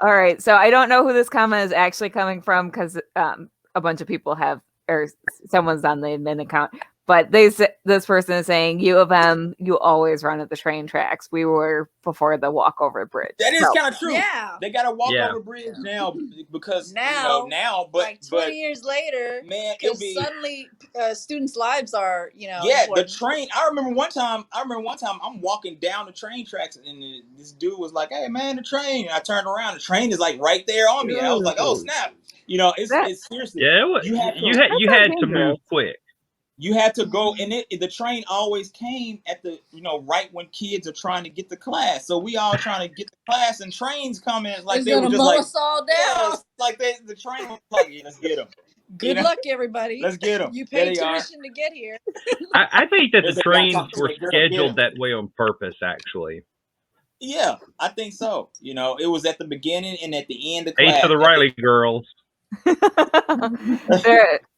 All right, so I don't know who this comment is actually coming from, because a bunch of people have, or someone's on the admin account. But this person is saying, U of M, you always run at the train tracks. We were before the walkover bridge.
That is kind of true.
Yeah.
They got a walkover bridge now, because now, but
like 20 years later,
man,
suddenly students' lives are,
Yeah,
important.
the train. I remember one time I'm walking down the train tracks, and this dude was like, "Hey man, the train." And I turned around, the train is like right there on me. And I was like, "Oh snap!" It's seriously.
Yeah, you had to move quick.
You had to go, and the train always came at the, right when kids are trying to get to class. So we all trying to get to class, and trains coming. It's like they were just like,
us all down.
Yeah, like the train was like, yeah, let's get them.
Good luck, everybody.
Let's get them.
You paid tuition to get here.
I think that the trains were scheduled that way on purpose, actually.
Yeah, I think so. It was at the beginning and at the end of class.
Hey, to the Riley girls.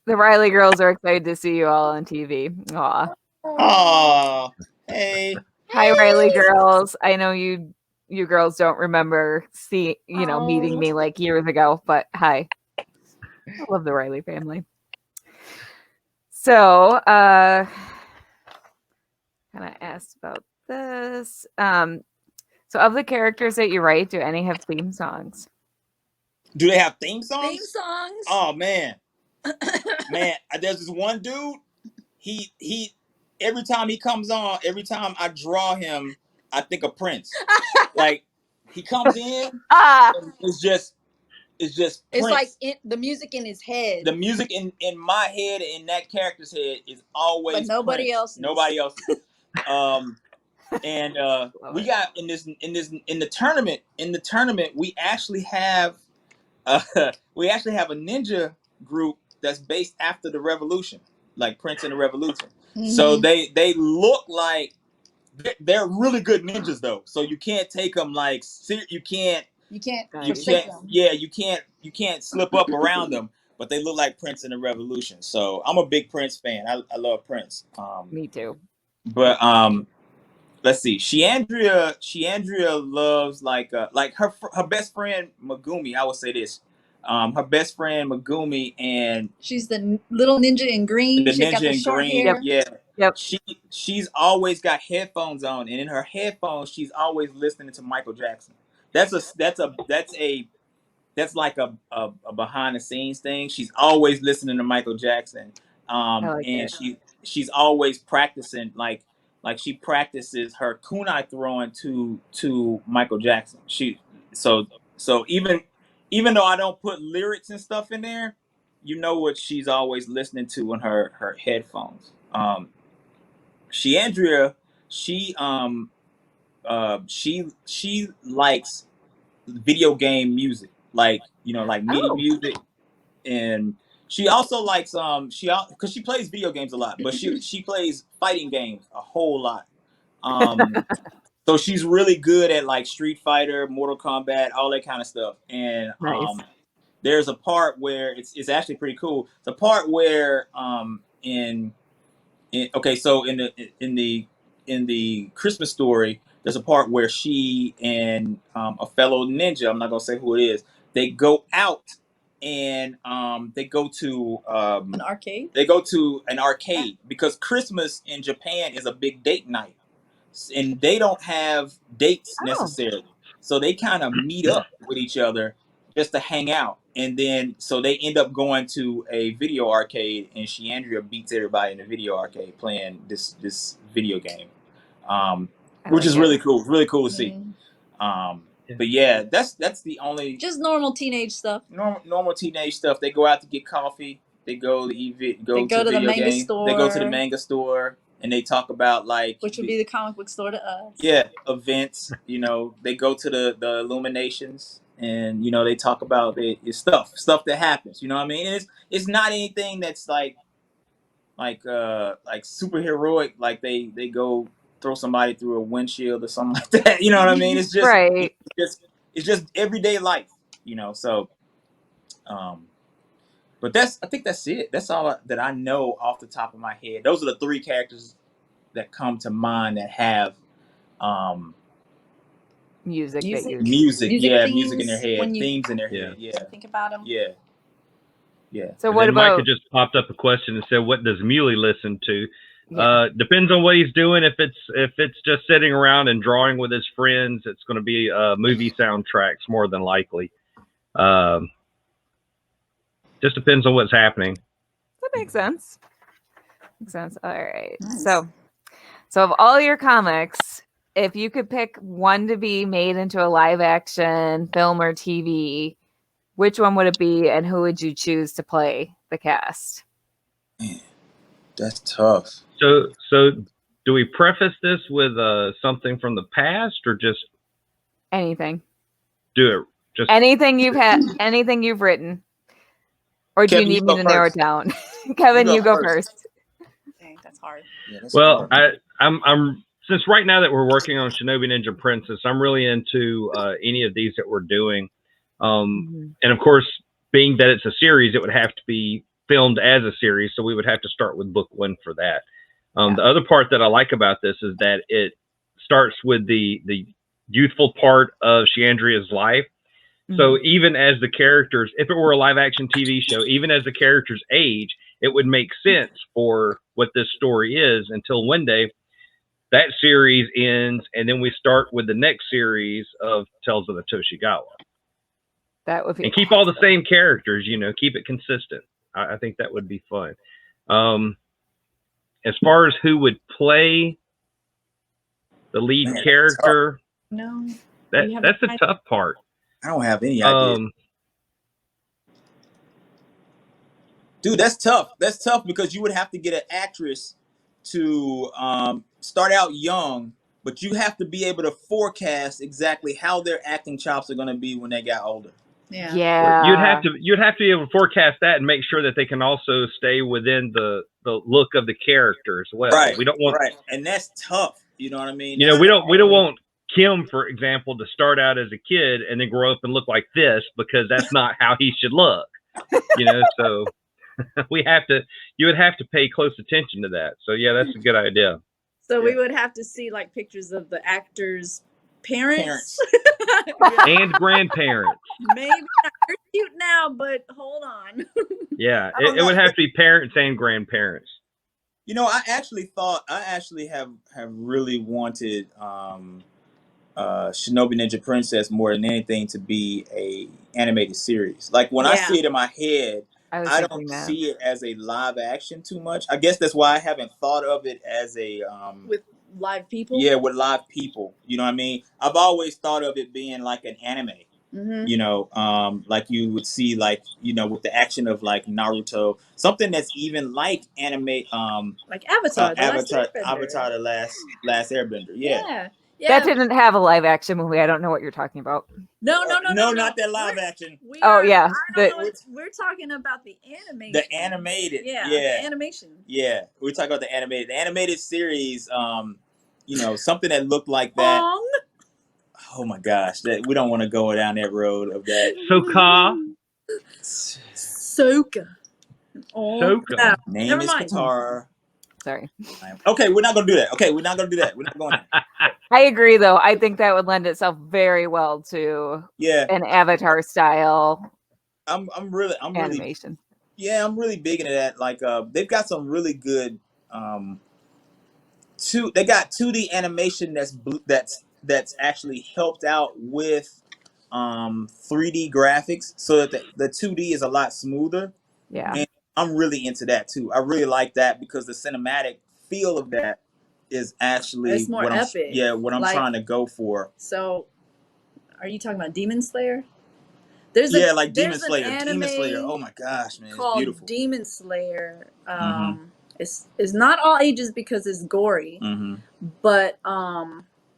The Riley girls are excited to see you all on TV.
Aw. Hey.
Hi, Riley girls. I know you girls don't remember meeting me like years ago, but hi. I love the Riley family. So, kind of asked about this. So of the characters that you write, do any have theme songs?
Do they have theme songs?
Theme songs?
Oh man. Man, there's this one dude. he every time he comes on, every time I draw him, I think of Prince. Like he comes in,
Ah,
and it's just Prince.
It's like the music in his head.
The music in my head and in that character's head is always
But nobody
Prince.
else's.
Nobody else. And we got in the tournament we actually have a ninja group that's based after the revolution, like Prince and the Revolution. So they look like they're really good ninjas though. So you can't take them like you can't
forsake them.
yeah, you can't slip up around them, but they look like Prince and the Revolution. So I'm a big Prince fan. I love Prince.
me too.
But let's see. Sheandria loves like her best friend Megumi. I would say this. Her best friend Megumi, and
she's the little ninja in green.
the
She got
ninja
the
in
short
green.
hair.
Yeah.
Yep.
She's always got headphones on, and in her headphones, she's always listening to Michael Jackson. That's like a behind the scenes thing. She's always listening to Michael Jackson.
like
And
it.
she's always practicing like she practices her kunai throwing to Michael Jackson. So even though I don't put lyrics and stuff in there, you know what she's always listening to in her headphones. Sheandria, she likes video game music, like like MIDI music, and she also likes because she plays video games a lot, but she plays fighting games a whole lot. So she's really good at like Street Fighter, Mortal Kombat, all that kind of stuff. And
Nice.
there's a part where it's actually pretty cool. The part where so in the Christmas Story, there's a part where she and a fellow ninja, I'm not gonna say who it is, they go out and they go to
an arcade.
They go to an arcade because Christmas in Japan is a big date night, and they don't have dates necessarily, so they kind of meet up with each other just to hang out, and then so they end up going to a video arcade, and Sheandria beats everybody in the video arcade playing this video game, which is really cool. Really cool to see. But yeah, that's the only
just normal teenage stuff.
Normal teenage stuff. They go out to get coffee. They go to eat.
They go to the manga store.
They go to the manga store and they talk about
which would be the comic book store to us.
Yeah, events. They go to the Illuminations and they talk about stuff that happens. You know what I mean? And it's not anything that's like super heroic. Like they go throw somebody through a windshield or something like that. You know what I mean? It's just
right.
It's just everyday life. So. But I think that's it. That's all that I know off the top of my head. Those are the three characters that come to mind that have
music
themes,
in
their head, themes in their head. Yeah,
think about them.
Yeah.
So what
about?
Micah
just popped up a question and said, "What does Muley listen to?" Yeah. Depends on what he's doing. If it's just sitting around and drawing with his friends, it's going to be movie soundtracks more than likely. Just depends on what's happening.
That makes sense. All right. Nice. So of all your comics, if you could pick one to be made into a live action film or TV, which one would it be, and who would you choose to play the cast?
Man, that's tough.
So do we preface this with something from the past, or just
anything?
Do it. Just
anything anything you've written. Or do
Kevin,
you need me to narrow it down? Kevin, you go first.
Dang, that's hard.
Yeah, that's
hard.
I'm
since right now that we're working on Shinobi Ninja Princess, I'm really into any of these that we're doing. And of course, being that it's a series, it would have to be filmed as a series, so we would have to start with book 1 for that. The other part that I like about this is that it starts with the youthful part of Sheandria's life. So even as the characters, if it were a live action TV show, even as the characters age, it would make sense for what this story is until one day that series ends and then we start with the next series of Tales of the Toshigawa.
That would be
and keep all the same characters, keep it consistent. I think that would be fun. as far as who would play the lead
Man, that's
character,
No.
that's the tough part.
I don't have any idea. Dude, that's tough. That's tough because you would have to get an actress to start out young, but you have to be able to forecast exactly how their acting chops are going to be when they got older.
Yeah.
You'd have to be able to forecast that and make sure that they can also stay within the look of the character as well.
Right.
We don't want
and that's tough. You know what I mean?
You know, we don't want Kim, for example, to start out as a kid and then grow up and look like this, because that's not how he should look. You know, so you would have to pay close attention to that. So yeah, that's a good idea.
So we would have to see like pictures of the actors' parents.
And grandparents.
Maybe they're cute now, but hold on.
Yeah, it would have to be parents and grandparents.
You know, I actually have really wanted Shinobi Ninja Princess more than anything to be a animated series. Like when I see it in my head, I don't see it as a live action too much. I guess that's why I haven't thought of it as a
with live people.
Yeah, with live people. You know what I mean? I've always thought of it being like an anime.
Mm-hmm.
You know, like you would see, like, you know, with the action of like Naruto, something that's even like anime,
like Avatar,
the last Airbender. Yeah.
That didn't have a live action movie. I don't know what you're talking about.
No, not that live action.
We're talking about the animation.
The animated.
The animation.
Yeah, we're talking about the animated series. You know, something that looked like that. Oh my gosh, that we don't want to go down that road of that.
Soka.
Soka.
Name is Katara.
Sorry.
Okay, we're not gonna do that. We're not going there.
I agree, though. I think that would lend itself very well to an Avatar style.
I'm really
animation.
I'm really big into that. Like, they've got some really good they got 2D animation that's actually helped out with 3D graphics, so that the 2D is a lot smoother.
Yeah.
And I'm really into that too. I really like that because the cinematic feel of that is actually
what epic.
I'm trying to go for.
So, are you talking about Demon Slayer?
Like Demon Slayer. Demon Slayer. Oh my gosh, man, it's beautiful.
Demon Slayer. It's not all ages because it's gory, but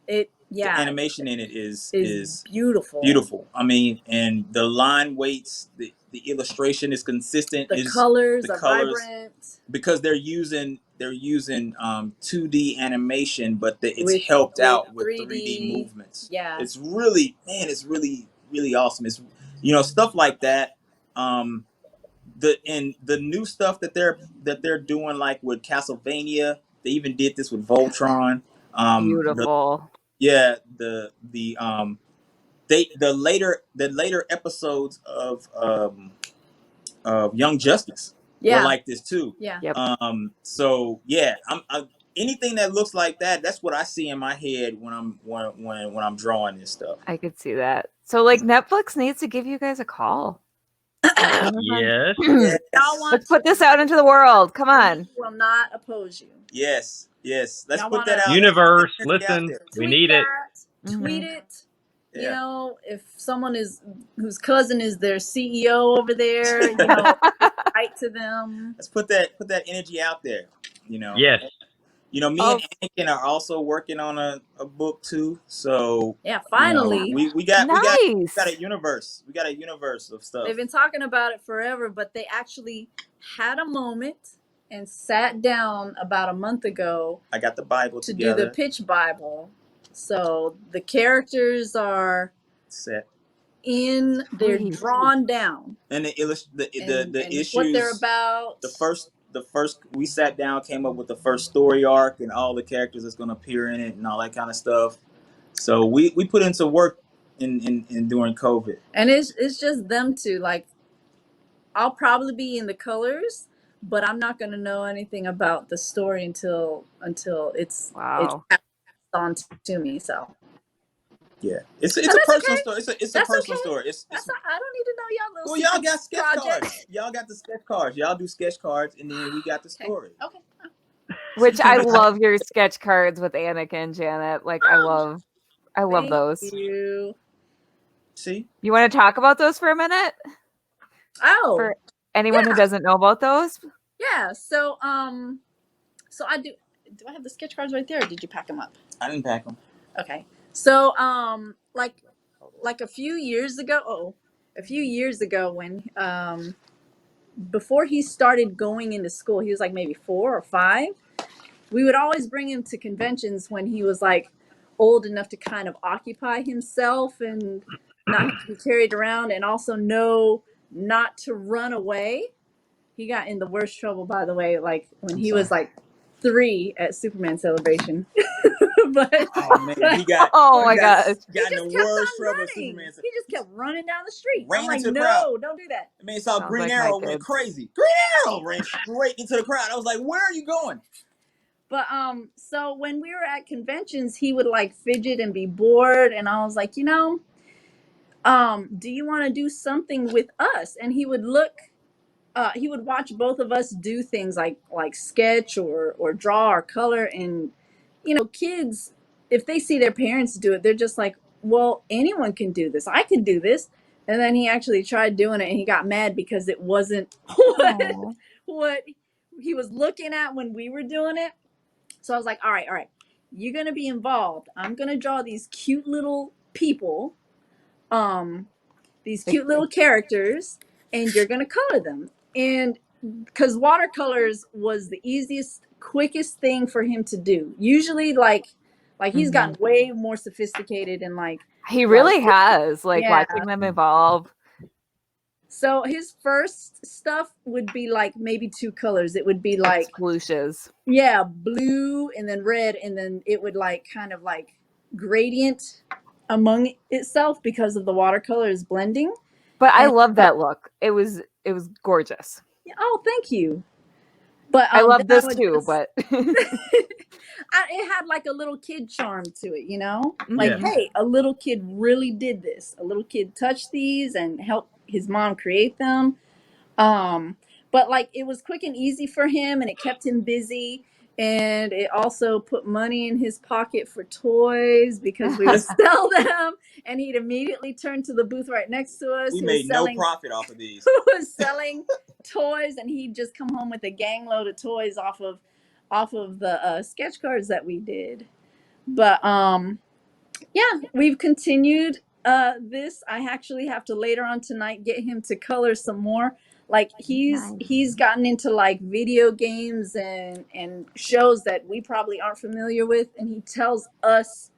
the
animation in it is
beautiful.
Beautiful. I mean, and the line weights, the illustration is consistent.
The colors are vibrant
because they're using 2D animation, but it's helped out with 3D movements.
Yeah,
it's really really awesome. It's, you know, stuff like that. The new stuff that they're doing, like with Castlevania, they even did this with Voltron.
Beautiful.
The later episodes of Young Justice were like this too.
Yeah.
Yep.
So yeah, I'm anything that looks like that. That's what I see in my head when I'm drawing this stuff.
I could see that. So like Netflix needs to give you guys a call.
Yes.
Let's put this out into the world. Come on.
We will not oppose you.
Yes. Let's put that out.
Universe, listen, we need it.
Tweet it. You know, if someone whose cousin is their CEO over there, you know, write to them.
Let's put that energy out there. You know.
Yes.
You know, me and Anakin are also working on a book too. So
yeah, finally,
you know, we got a universe. We got a universe of stuff.
They've been talking about it forever, but they actually had a moment and sat down about a month ago.
I got the Bible
to
together.
do the pitch Bible. So the characters are
set.
They're drawn down.
And the issues,
what they're about.
The first we sat down, came up with the first story arc and all the characters that's going to appear in it and all that kind of stuff. So we put in some work in during COVID.
And it's just them two. Like, I'll probably be in the colors, but I'm not going to know anything about the story until it's passed on to me. So.
Yeah, it's a personal story. It's a personal story.
I don't need to know y'all little.
Well, y'all got sketch cards. Y'all got the sketch cards. Y'all do sketch cards, and then we got the story.
Okay.
Which I love your sketch cards with Anakin, Janet. Like I love
Thank
those.
you.
See,
You want to talk about those for a minute?
Oh,
For anyone who doesn't know about those?
yeah. So so I do. Do I have the sketch cards right there, or did you pack them up?
I didn't pack them.
Okay. So like a few years ago, when before he started going into school, he was like maybe 4 or 5. We would always bring him to conventions when he was like old enough to kind of occupy himself and not have to be carried around, and also know not to run away. He got in the worst trouble, by the way, like when he was like 3 at Superman Celebration. But
Oh man, he got.
Oh my
got
gosh.
got in
just
the
kept
worst
on
trouble. With
running.
Superman.
He just kept running down the street.
Ran
I'm like,
into the
no,
crowd.
don't do that.
I mean, saw
Sounds
Green
like my
Arrow went
kids.
crazy. Green Arrow ran straight into the crowd. I was like, "Where are you going?"
But so when we were at conventions, he would like fidget and be bored, and I was like, do you want to do something with us? And he would he would watch both of us do things like sketch or draw or color, and kids, if they see their parents do it, they're just like, well, anyone can do this. I can do this. And then he actually tried doing it, and he got mad because it wasn't what he was looking at when we were doing it. So I was like, all right, you're gonna be involved. I'm gonna draw these cute little people, these cute little characters, and you're gonna color them. And because watercolors was the easiest, quickest thing for him to do. Usually, like he's gotten way more sophisticated, and
He really has. Like
yeah.
watching them evolve.
So his first stuff would be like maybe 2 colors. It would be like
Splooshes.
yeah, blue and then red, and then it would like kind of like gradient among itself because of the watercolors blending.
But I love that look. It was gorgeous.
Yeah, oh, thank you. But
I love
then
this too, but
it had like a little kid charm to it, like, hey, a little kid really did this. A little kid touched these and helped his mom create them. But like it was quick and easy for him, and it kept him busy, and it also put money in his pocket for toys because we would sell them, and he'd immediately turn to the booth right next to us.
We
He
made
was
no
selling,
profit off of these.
was selling toys, and he'd just come home with a gang load of toys off of the sketch cards that we did. But yeah, we've continued this. I actually have to later on tonight get him to color some more. Like he's gotten into like video games and shows that we probably aren't familiar with, and he tells us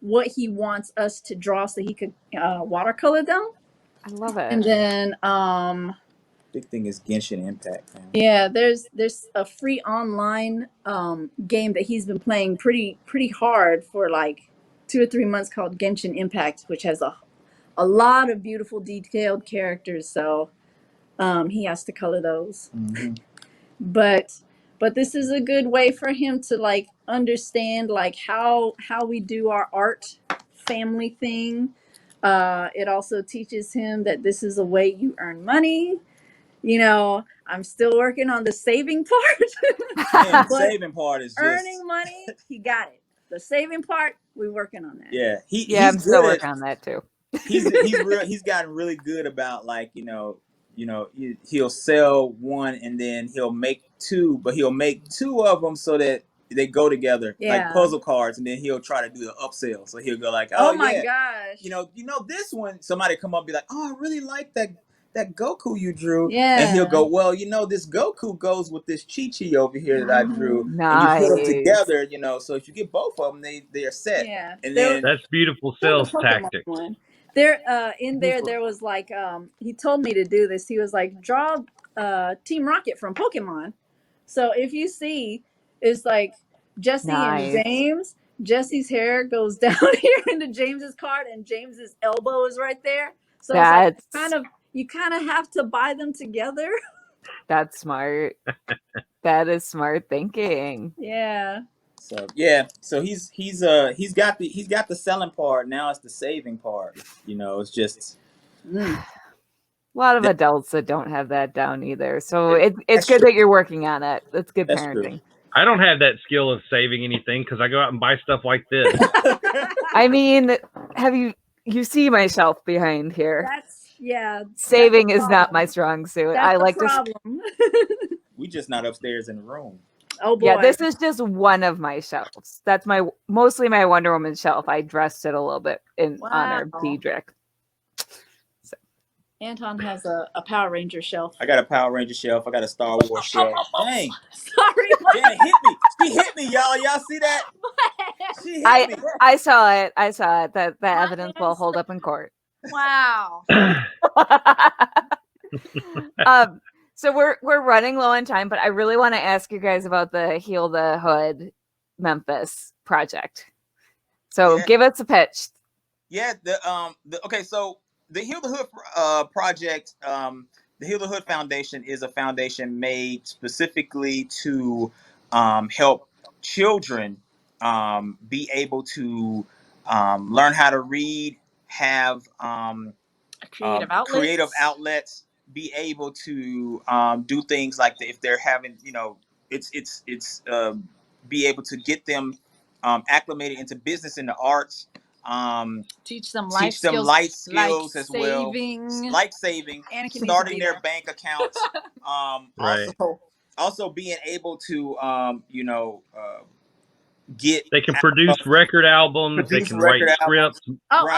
what he wants us to draw so he could watercolor them.
I love it.
And then
big thing is Genshin Impact, man.
yeah, there's a free online game that he's been playing pretty hard for like 2 or 3 months called Genshin Impact, which has a lot of beautiful detailed characters. So he has to color those. But this is a good way for him to like understand like how we do our art family thing. It also teaches him that this is a way you earn money. I'm still working on the saving part.
Man, the saving part is just
earning money. He got it. The saving part, we're working on that.
Yeah, he's
I'm still
good
working on that too.
He's gotten really good about like he'll sell one and then he'll make 2, but he'll make 2 of them so that they go together like puzzle cards, and then he'll try to do the upsell. So he'll go like, oh
my
yeah,
gosh,
this one. Somebody come up and be like, oh, I really like that Goku you drew.
Yeah.
And he'll go, well, this Goku goes with this Chi-Chi over here that I drew.
Nice.
And you put them together, so if you get both of them, they are set.
Yeah.
And then
that's beautiful sales tactics.
There in there was like he told me to do this. He was like, draw Team Rocket from Pokemon. So if you see, it's like Jesse and James. Jesse's hair goes down here into James's card, and James's elbow is right there. So it's like you kind of have to buy them together.
That's smart. That is smart thinking.
Yeah.
So yeah, so he's got the selling part. Now it's the saving part. It's just
a lot of adults that don't have that down either. So it's good that you're working on it. That's good parenting.
True.
I don't have that skill of saving anything because I go out and buy stuff like this.
I mean, you see my shelf behind here? Saving is not my strong suit.
That's
I like
the problem.
We just not upstairs in the room.
Oh boy.
Yeah, this is just one of my shelves. That's mostly my Wonder Woman shelf. I dressed it a little bit in honor of Diedrich.
Anton has a Power Ranger shelf.
I got a Power Ranger shelf. I got a Star Wars shelf. Dang.
Sorry.
Janet hit me. She hit me, y'all. Y'all see that? She hit me.
I saw it. That the evidence will hold up in court.
Wow.
So we're running low on time, but I really want to ask you guys about the Heal the Hood Memphis project. So give us a pitch.
Yeah, okay, so the Heal the Hood project, the Heal the Hood Foundation is a foundation made specifically to help children be able to learn how to read, have creative outlets, be able to do things like if they're having, it's be able to get them acclimated into business and the arts.
Teach them
life skills as well, life saving, starting their bank accounts.
Right.
Also being able to get.
They can produce record albums. They can write scripts,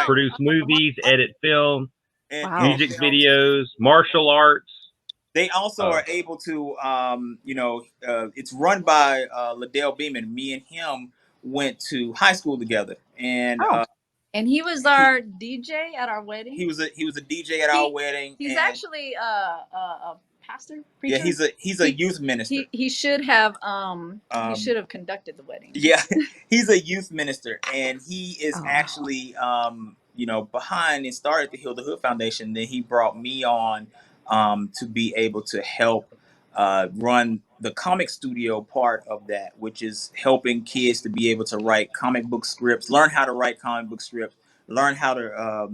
produce movies, edit film, music videos, martial arts.
They also are able to, it's run by Liddell Beeman. Me and him went to high school together, and
and he was our DJ at our wedding.
He was a DJ at our wedding.
He's actually a pastor, preacher.
Yeah, he's a youth minister.
He should have conducted the wedding.
Yeah, he's a youth minister, and he is actually behind and started the Heal the Hood Foundation. Then he brought me on to be able to help run the comic studio part of that, which is helping kids to be able to write comic book scripts, learn how to write comic book scripts, learn how to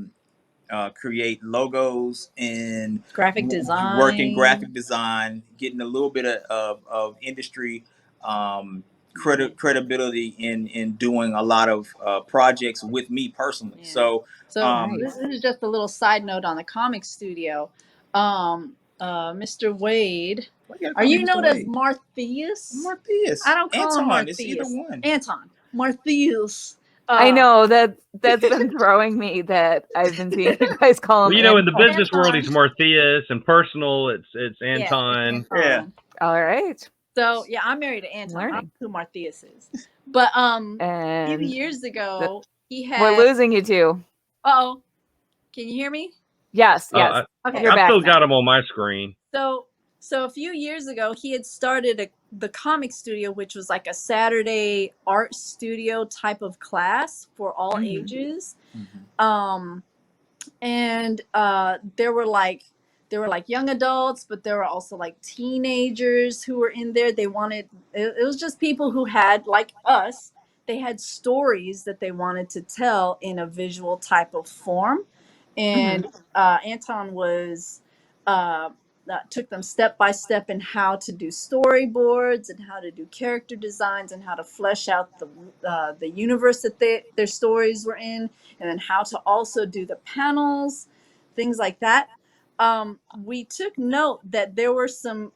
create logos and
graphic design,
working graphic design, getting a little bit of industry credibility in doing a lot of projects with me personally. Yeah. So
this is just a little side note on the comic studio. Mr. Wade, are you known as Martheus?
Martheus.
I don't call him Martheus.
It's either one.
Anton. Martheus.
I know that's been throwing me that I've been seeing you guys call him.
Well, in the business world, he's Martheus, and personal, it's Anton.
Yeah.
All right.
So I'm married to Anton. I don't know who Martheus is. But a few years ago, he had.
We're losing you too.
Uh-oh. Can you hear me?
Yes.
Okay.
I've still got him on my screen.
So a few years ago, he had started the comic studio, which was like a Saturday art studio type of class for all ages. Mm-hmm. And there were like young adults, but there were also like teenagers who were in there. It was just people who had, like us, they had stories that they wanted to tell in a visual type of form. And Anton was took them step by step in how to do storyboards and how to do character designs and how to flesh out the universe that their stories were in, and then how to also do the panels, things like that. We took note that there were some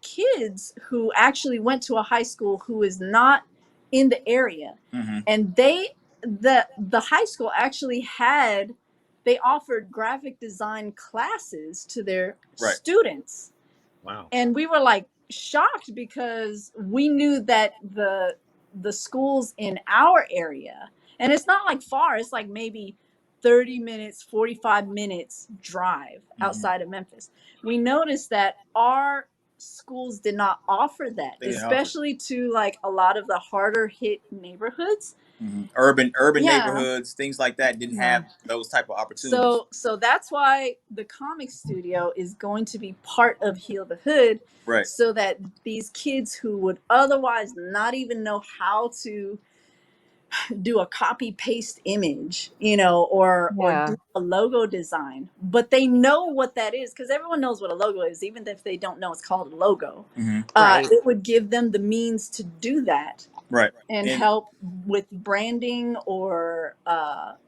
kids who actually went to a high school who is not in the area, and the high school actually they offered graphic design classes to their students.
Wow.
And we were like shocked because we knew that the schools in our area, and it's not like far, it's like maybe 30 minutes, 45 minutes drive outside of Memphis. We noticed that our schools did not offer that, especially to like a lot of the harder hit neighborhoods.
Urban neighborhoods, things like that didn't have those type of opportunities.
So that's why the comic studio is going to be part of Heal the Hood, so that these kids who would otherwise not even know how to do a copy paste image, you know, or do a logo design, but they know what that is because everyone knows what a logo is, even if they don't know it's called a logo.
Right.
It would give them the means to do that,
Right.
and help with branding or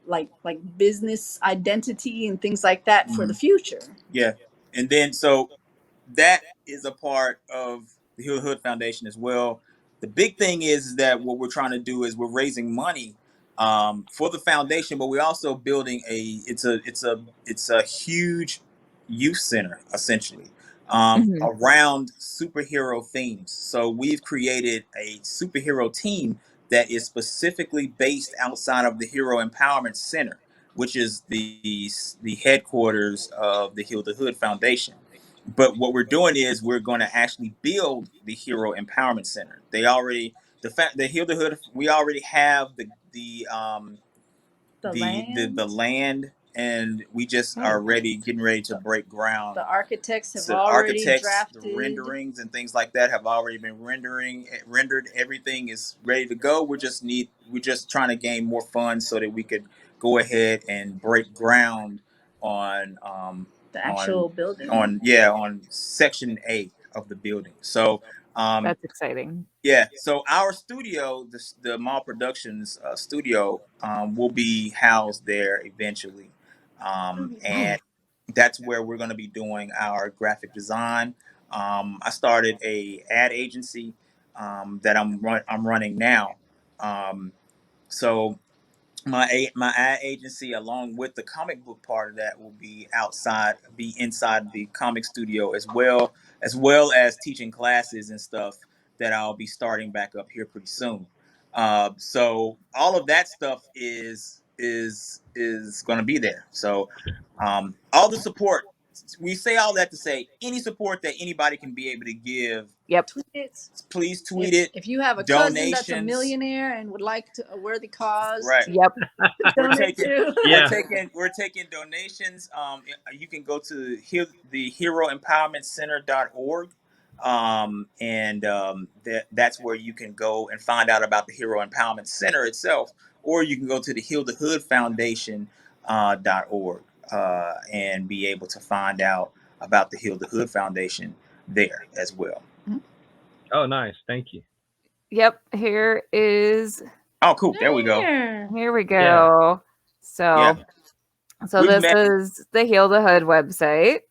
like business identity and things like that for the future.
Yeah, and then so that is a part of the Heal the Hood Foundation as well. The big thing is that what we're trying to do is we're raising money for the foundation, but we're also building it's a huge youth center essentially around superhero themes. So we've created a superhero team that is specifically based outside of the Hero Empowerment Center, which is the headquarters of the Heal the Hood Foundation. But what we're doing is we're going to actually build the Hero Empowerment Center. The Heal the Hood, we already have the land, and we just are getting ready to break ground.
The architects have already drafted.
The renderings and things like that have already been rendered. Everything is ready to go. We're just trying to gain more funds so that we could go ahead and break ground on
the actual building.
On section A of the building. So
that's exciting.
Yeah, so our studio, the Mall Productions studio, will be housed there eventually, and that's where we're going to be doing our graphic design. I started a ad agency that I'm running now. So my ad agency, along with the comic book part of that, will be inside the comic studio as well as teaching classes and stuff that I'll be starting back up here pretty soon. So all of that stuff is going to be there. So all the support, we say all that to say any support that anybody can be able to give.
Yep.
Please tweet it.
If you have a cousin that's a millionaire and would like a worthy cause,
right?
Yep.
We're taking donations. You can go to the heroempowermentcenter.org. That's where you can go and find out about the Hero Empowerment Center itself, or you can go to the Heal the Hood Foundation.org and be able to find out about the Heal the Hood Foundation there as well.
Oh, nice. Thank you.
Yep. Here is.
Oh, cool. There we go.
Here we go. Yeah. So this is the Heal the Hood website.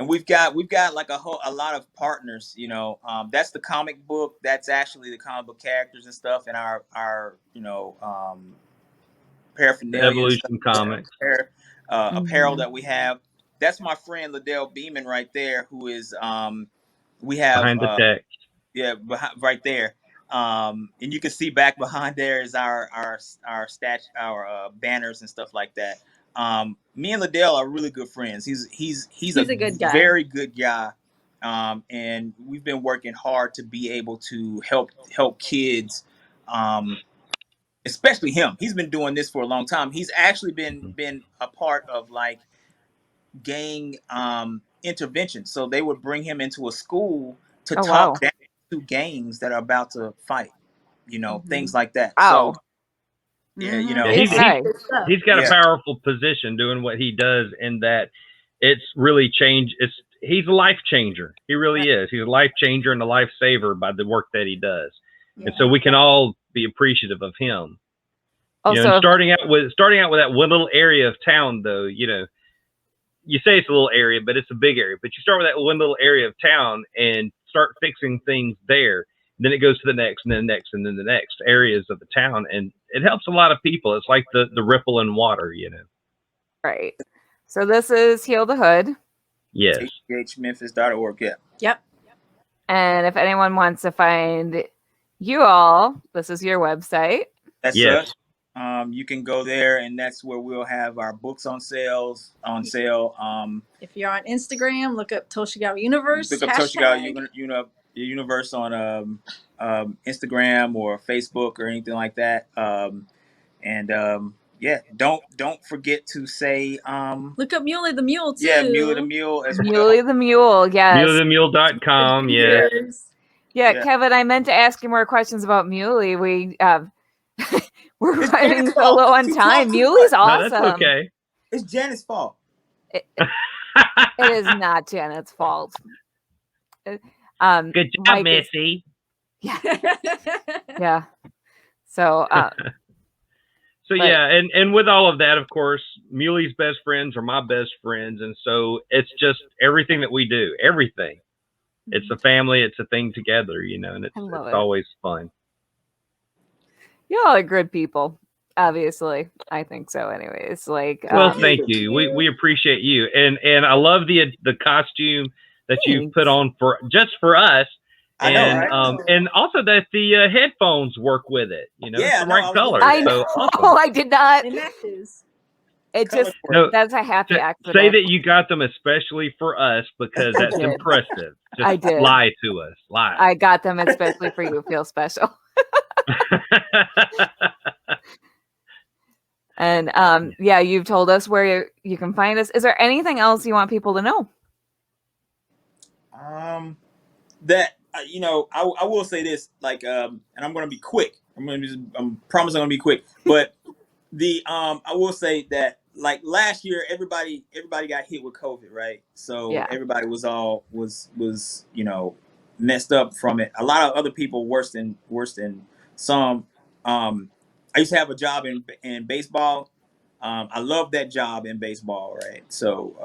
And we've got like a lot of partners, you know. That's the comic book. That's actually the comic book characters and stuff, and our paraphernalia,
Evolution Comics,
apparel that we have. That's my friend Liddell Beeman right there, who is we have
behind the text.
Yeah, right there. And you can see back behind there is our banners and stuff like that. Me and Liddell are really good friends. He's a good guy. Very good guy. And we've been working hard to be able to help kids, especially him. He's been doing this for a long time. He's actually been a part of like gang intervention. So they would bring him into a school to talk down to gangs that are about to fight, you know, things like that. So yeah, you know,
he's got a powerful position doing what he does, in that it's really changed. He's a life changer. He really is. He's a life changer and a life saver by the work that he does. Yeah. And so we can all be appreciative of him. Also, you know, starting out with that one little area of town, though, you know, you say it's a little area, but it's a big area. But you start with that one little area of town and start fixing things there. Then it goes to the next, and then the next, and then the next areas of the town, and it helps a lot of people. It's like the ripple in water, you know.
Right. So this is Heal the Hood.
Yes.
HHMemphis.org. Yeah.
Yep.
And if anyone wants to find you all, this is your website.
That's us. You can go there, and that's where we'll have our books on sale.
If you're on Instagram, look up Toshigawa Universe.
Look up Toshigawa Universe on Instagram or Facebook or anything like that. Don't forget to say
look up Muley the Mule too.
Yeah, Muley the Mule as well.
Muley the Mule, yes.
MuleyTheMule.com, yes.
Yeah, Kevin, I meant to ask you more questions about Muley. We're
It's
running
Janet's
so
fault.
low on
She
time.
talked too
Muley's
much.
No,
awesome.
that's okay.
It's Janet's fault.
It is not Janet's fault.
Good job,
Mike is-
Missy.
yeah. So,
So
but-
yeah, and with all of that, of course, Muley's best friends are my best friends, and so it's just everything that we do. Everything. It's a family. It's a thing together, you know, and it's
I love it.
always fun.
y'all are good people. Obviously, I think so. Anyways, like,
Well, thank you. We appreciate you, and I love the costume that you put on for us.
I know, right?
And also that the headphones work with it. You know,
Yeah,
it's the
no,
right
I was
color.
I
looking
know.
So awesome.
I did not.
It matches.
It
Color
just
for it.
that's a happy accident.
Say that you got them especially for us because that's
did.
impressive. Just
I did.
lie to us. Lie.
I got them especially for you. Feel special. And yeah, you've told us where you can find us. Is there anything else you want people to know?
That you know, I will say this, like, and I'm gonna be quick. I'm promising I'm gonna be quick. But the I will say that, like, last year, everybody got hit with COVID, right? So
Yeah.
everybody was you know, messed up from it. A lot of other people worse than some. I used to have a job in baseball. I love that job in baseball, right? So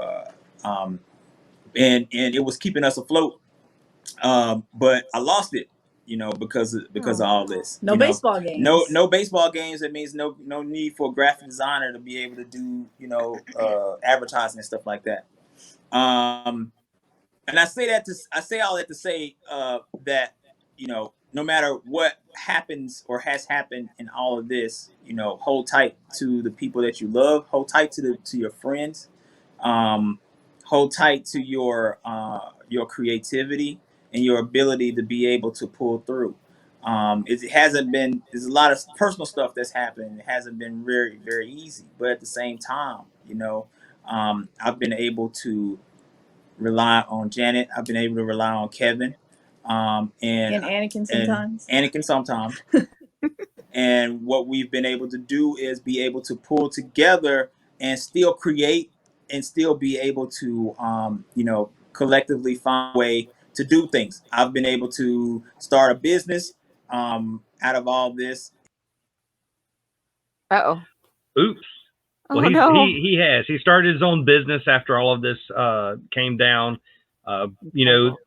and it was keeping us afloat. But I lost it, you know, because of all this.
No
you know?
baseball games.
No baseball games. That means no need for a graphic designer to be able to do, you know, advertising and stuff like that. And I say all that to say that, you know, no matter what happens or has happened in all of this, you know, hold tight to the people that you love. Hold tight to your friends. Hold tight to your creativity and your ability to be able to pull through. It hasn't been. There's a lot of personal stuff that's happened. It hasn't been very, very easy, but at the same time, you know, I've been able to rely on Janet. I've been able to rely on Kevin, and
Anakin sometimes.
And Anakin sometimes. And what we've been able to do is be able to pull together and still create and still be able to, you know, collectively find a way to do things. I've been able to start a business out of all this.
Uh-oh.
Oops. Well,
Oh, no.
he started his own business after all of this came down. You know,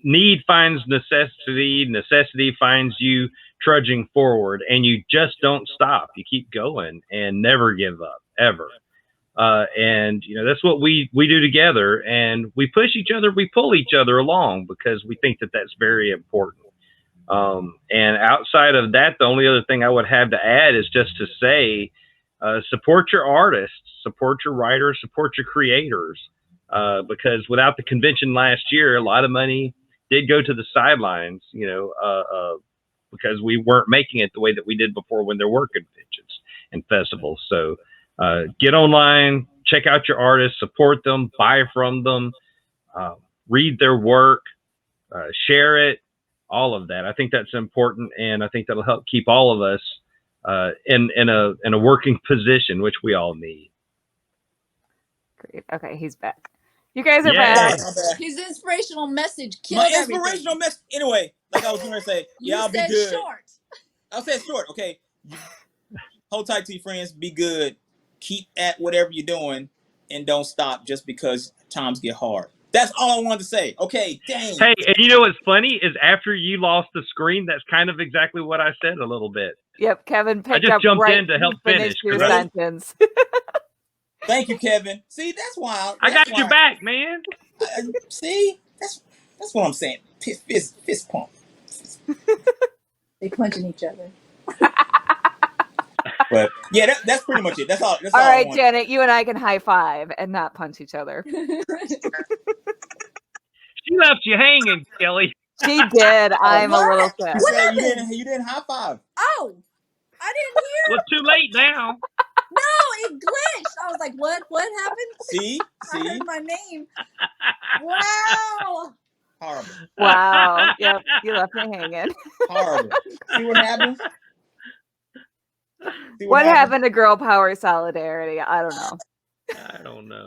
need finds necessity. Necessity finds you trudging forward, and you just don't stop. You keep going and never give up, ever. And you know, that's what we do together, and we push each other, we pull each other along because we think that that's very important. And outside of that, the only other thing I would have to add is just to say, support your artists, support your writers, support your creators, because without the convention last year, a lot of money did go to the sidelines, you know, because we weren't making it the way that we did before when there were conventions and festivals. So get online, check out your artists, support them, buy from them, read their work, share it, all of that. I think that's important, and I think that'll help keep all of us in a working position, which we all need.
Great. Okay, he's back. You guys are
Yeah.
back.
His inspirational message killed
My
everything.
inspirational message. Anyway, like I was going to say,
You
y'all be
said
good.
short.
I'll say it short. Okay. Hold tight to your friends. Be good. Keep at whatever you're doing, and don't stop just because times get hard. That's all I wanted to say. Okay, dang.
Hey, and you know what's funny is after you lost the screen, that's kind of exactly what I said a little bit.
Yep, Kevin picked
just
up
jumped
right
in to help
when you
finish,
finished your
'cause
sentence.
Thank you, Kevin. See, that's why.
I got your back, man.
See, that's what I'm saying. Fist pump.
They punching each other.
But yeah, that's pretty much it. That's all. That's all.
All right,
I want.
Janet, you and I can high five and not punch each other.
She left you hanging, Kelly.
She did. I'm a little sad.
You said you didn't high five.
Oh, I didn't hear.
Well, too late now.
No, it glitched. I was like, what? What happened?
See,
I heard my name. Wow.
Horrible.
Wow. Yep, you left me hanging.
Horrible. See what happens?
What happened to girl power solidarity? I don't know.
I don't know.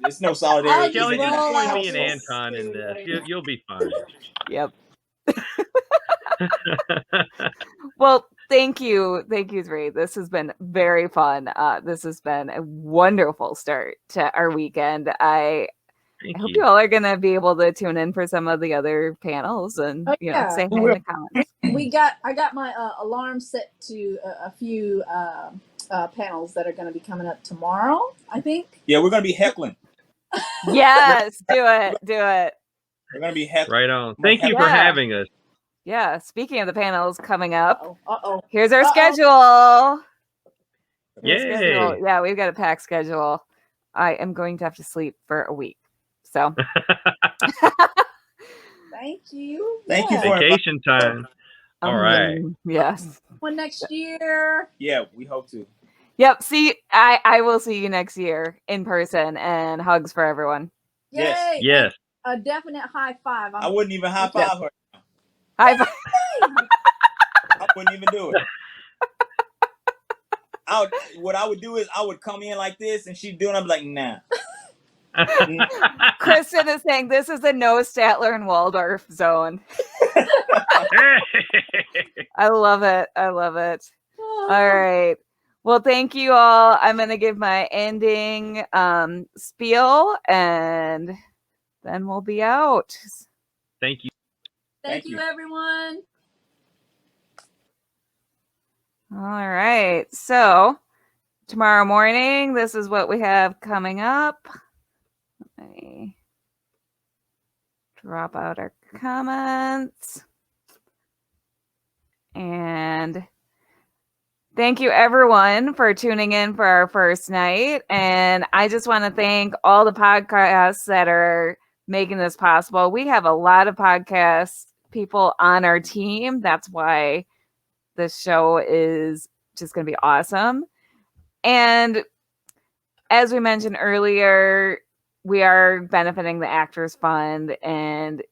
It's no solidarity.
Kelly, just
roll
join
out
me and
this
Anton in this. You'll be fine.
Yep. Well, thank you. Thank you, three. This has been very fun. This has been a wonderful start to our weekend. I hope you all are going to be able to tune in for some of the other panels and say hi in the comments.
I got my alarm set to a few panels that are going to be coming up tomorrow, I think.
Yeah, we're going to be heckling.
Yes, do it.
We're going to be heckling.
Right on. Thank you for having us.
Yeah, speaking of the panels coming up,
Uh-oh.
Here's our schedule.
Yay.
Yeah, we've got a packed schedule. I am going to have to sleep for a week. So
thank you.
Thank you for
vacation time. All right.
Yes.
Well, next year.
Yeah, we hope to.
Yep. See, I will see you next year in person, and hugs for everyone.
Yay.
Yes.
A definite high five.
I wouldn't even high five her.
High five.
I wouldn't even do it. What I would do is I would come in like this, and she'd do it. I'm like, nah.
Kristen is saying this is the no Statler and Waldorf zone. I love it. I love it. All right. Well, thank you all. I'm going to give my ending spiel, and then we'll be out.
Thank you.
Thank you, everyone.
All right. So tomorrow morning, this is what we have coming up. Let me drop out our comments. And thank you, everyone, for tuning in for our first night. And I just want to thank all the podcasts that are making this possible. We have a lot of podcast people on our team. That's why this show is just going to be awesome. And as we mentioned earlier, we are benefiting the Actors Fund, and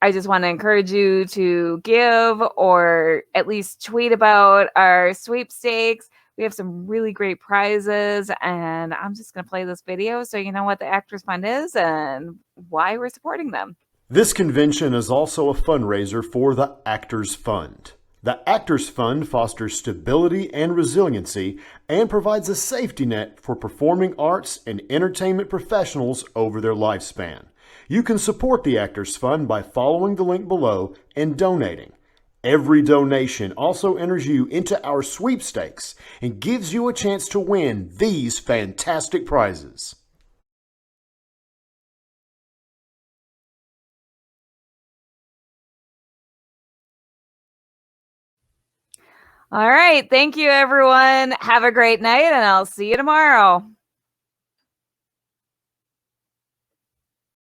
I just want to encourage you to give or at least tweet about our sweepstakes. We have some really great prizes, and I'm just going to play this video so you know what the Actors Fund is and why we're supporting them.
This convention is also a fundraiser for the Actors Fund. The Actors Fund fosters stability and resiliency and provides a safety net for performing arts and entertainment professionals over their lifespan. You can support the Actors Fund by following the link below and donating. Every donation also enters you into our sweepstakes and gives you a chance to win these fantastic prizes.
All right. Thank you, everyone. Have a great night, and I'll see you tomorrow.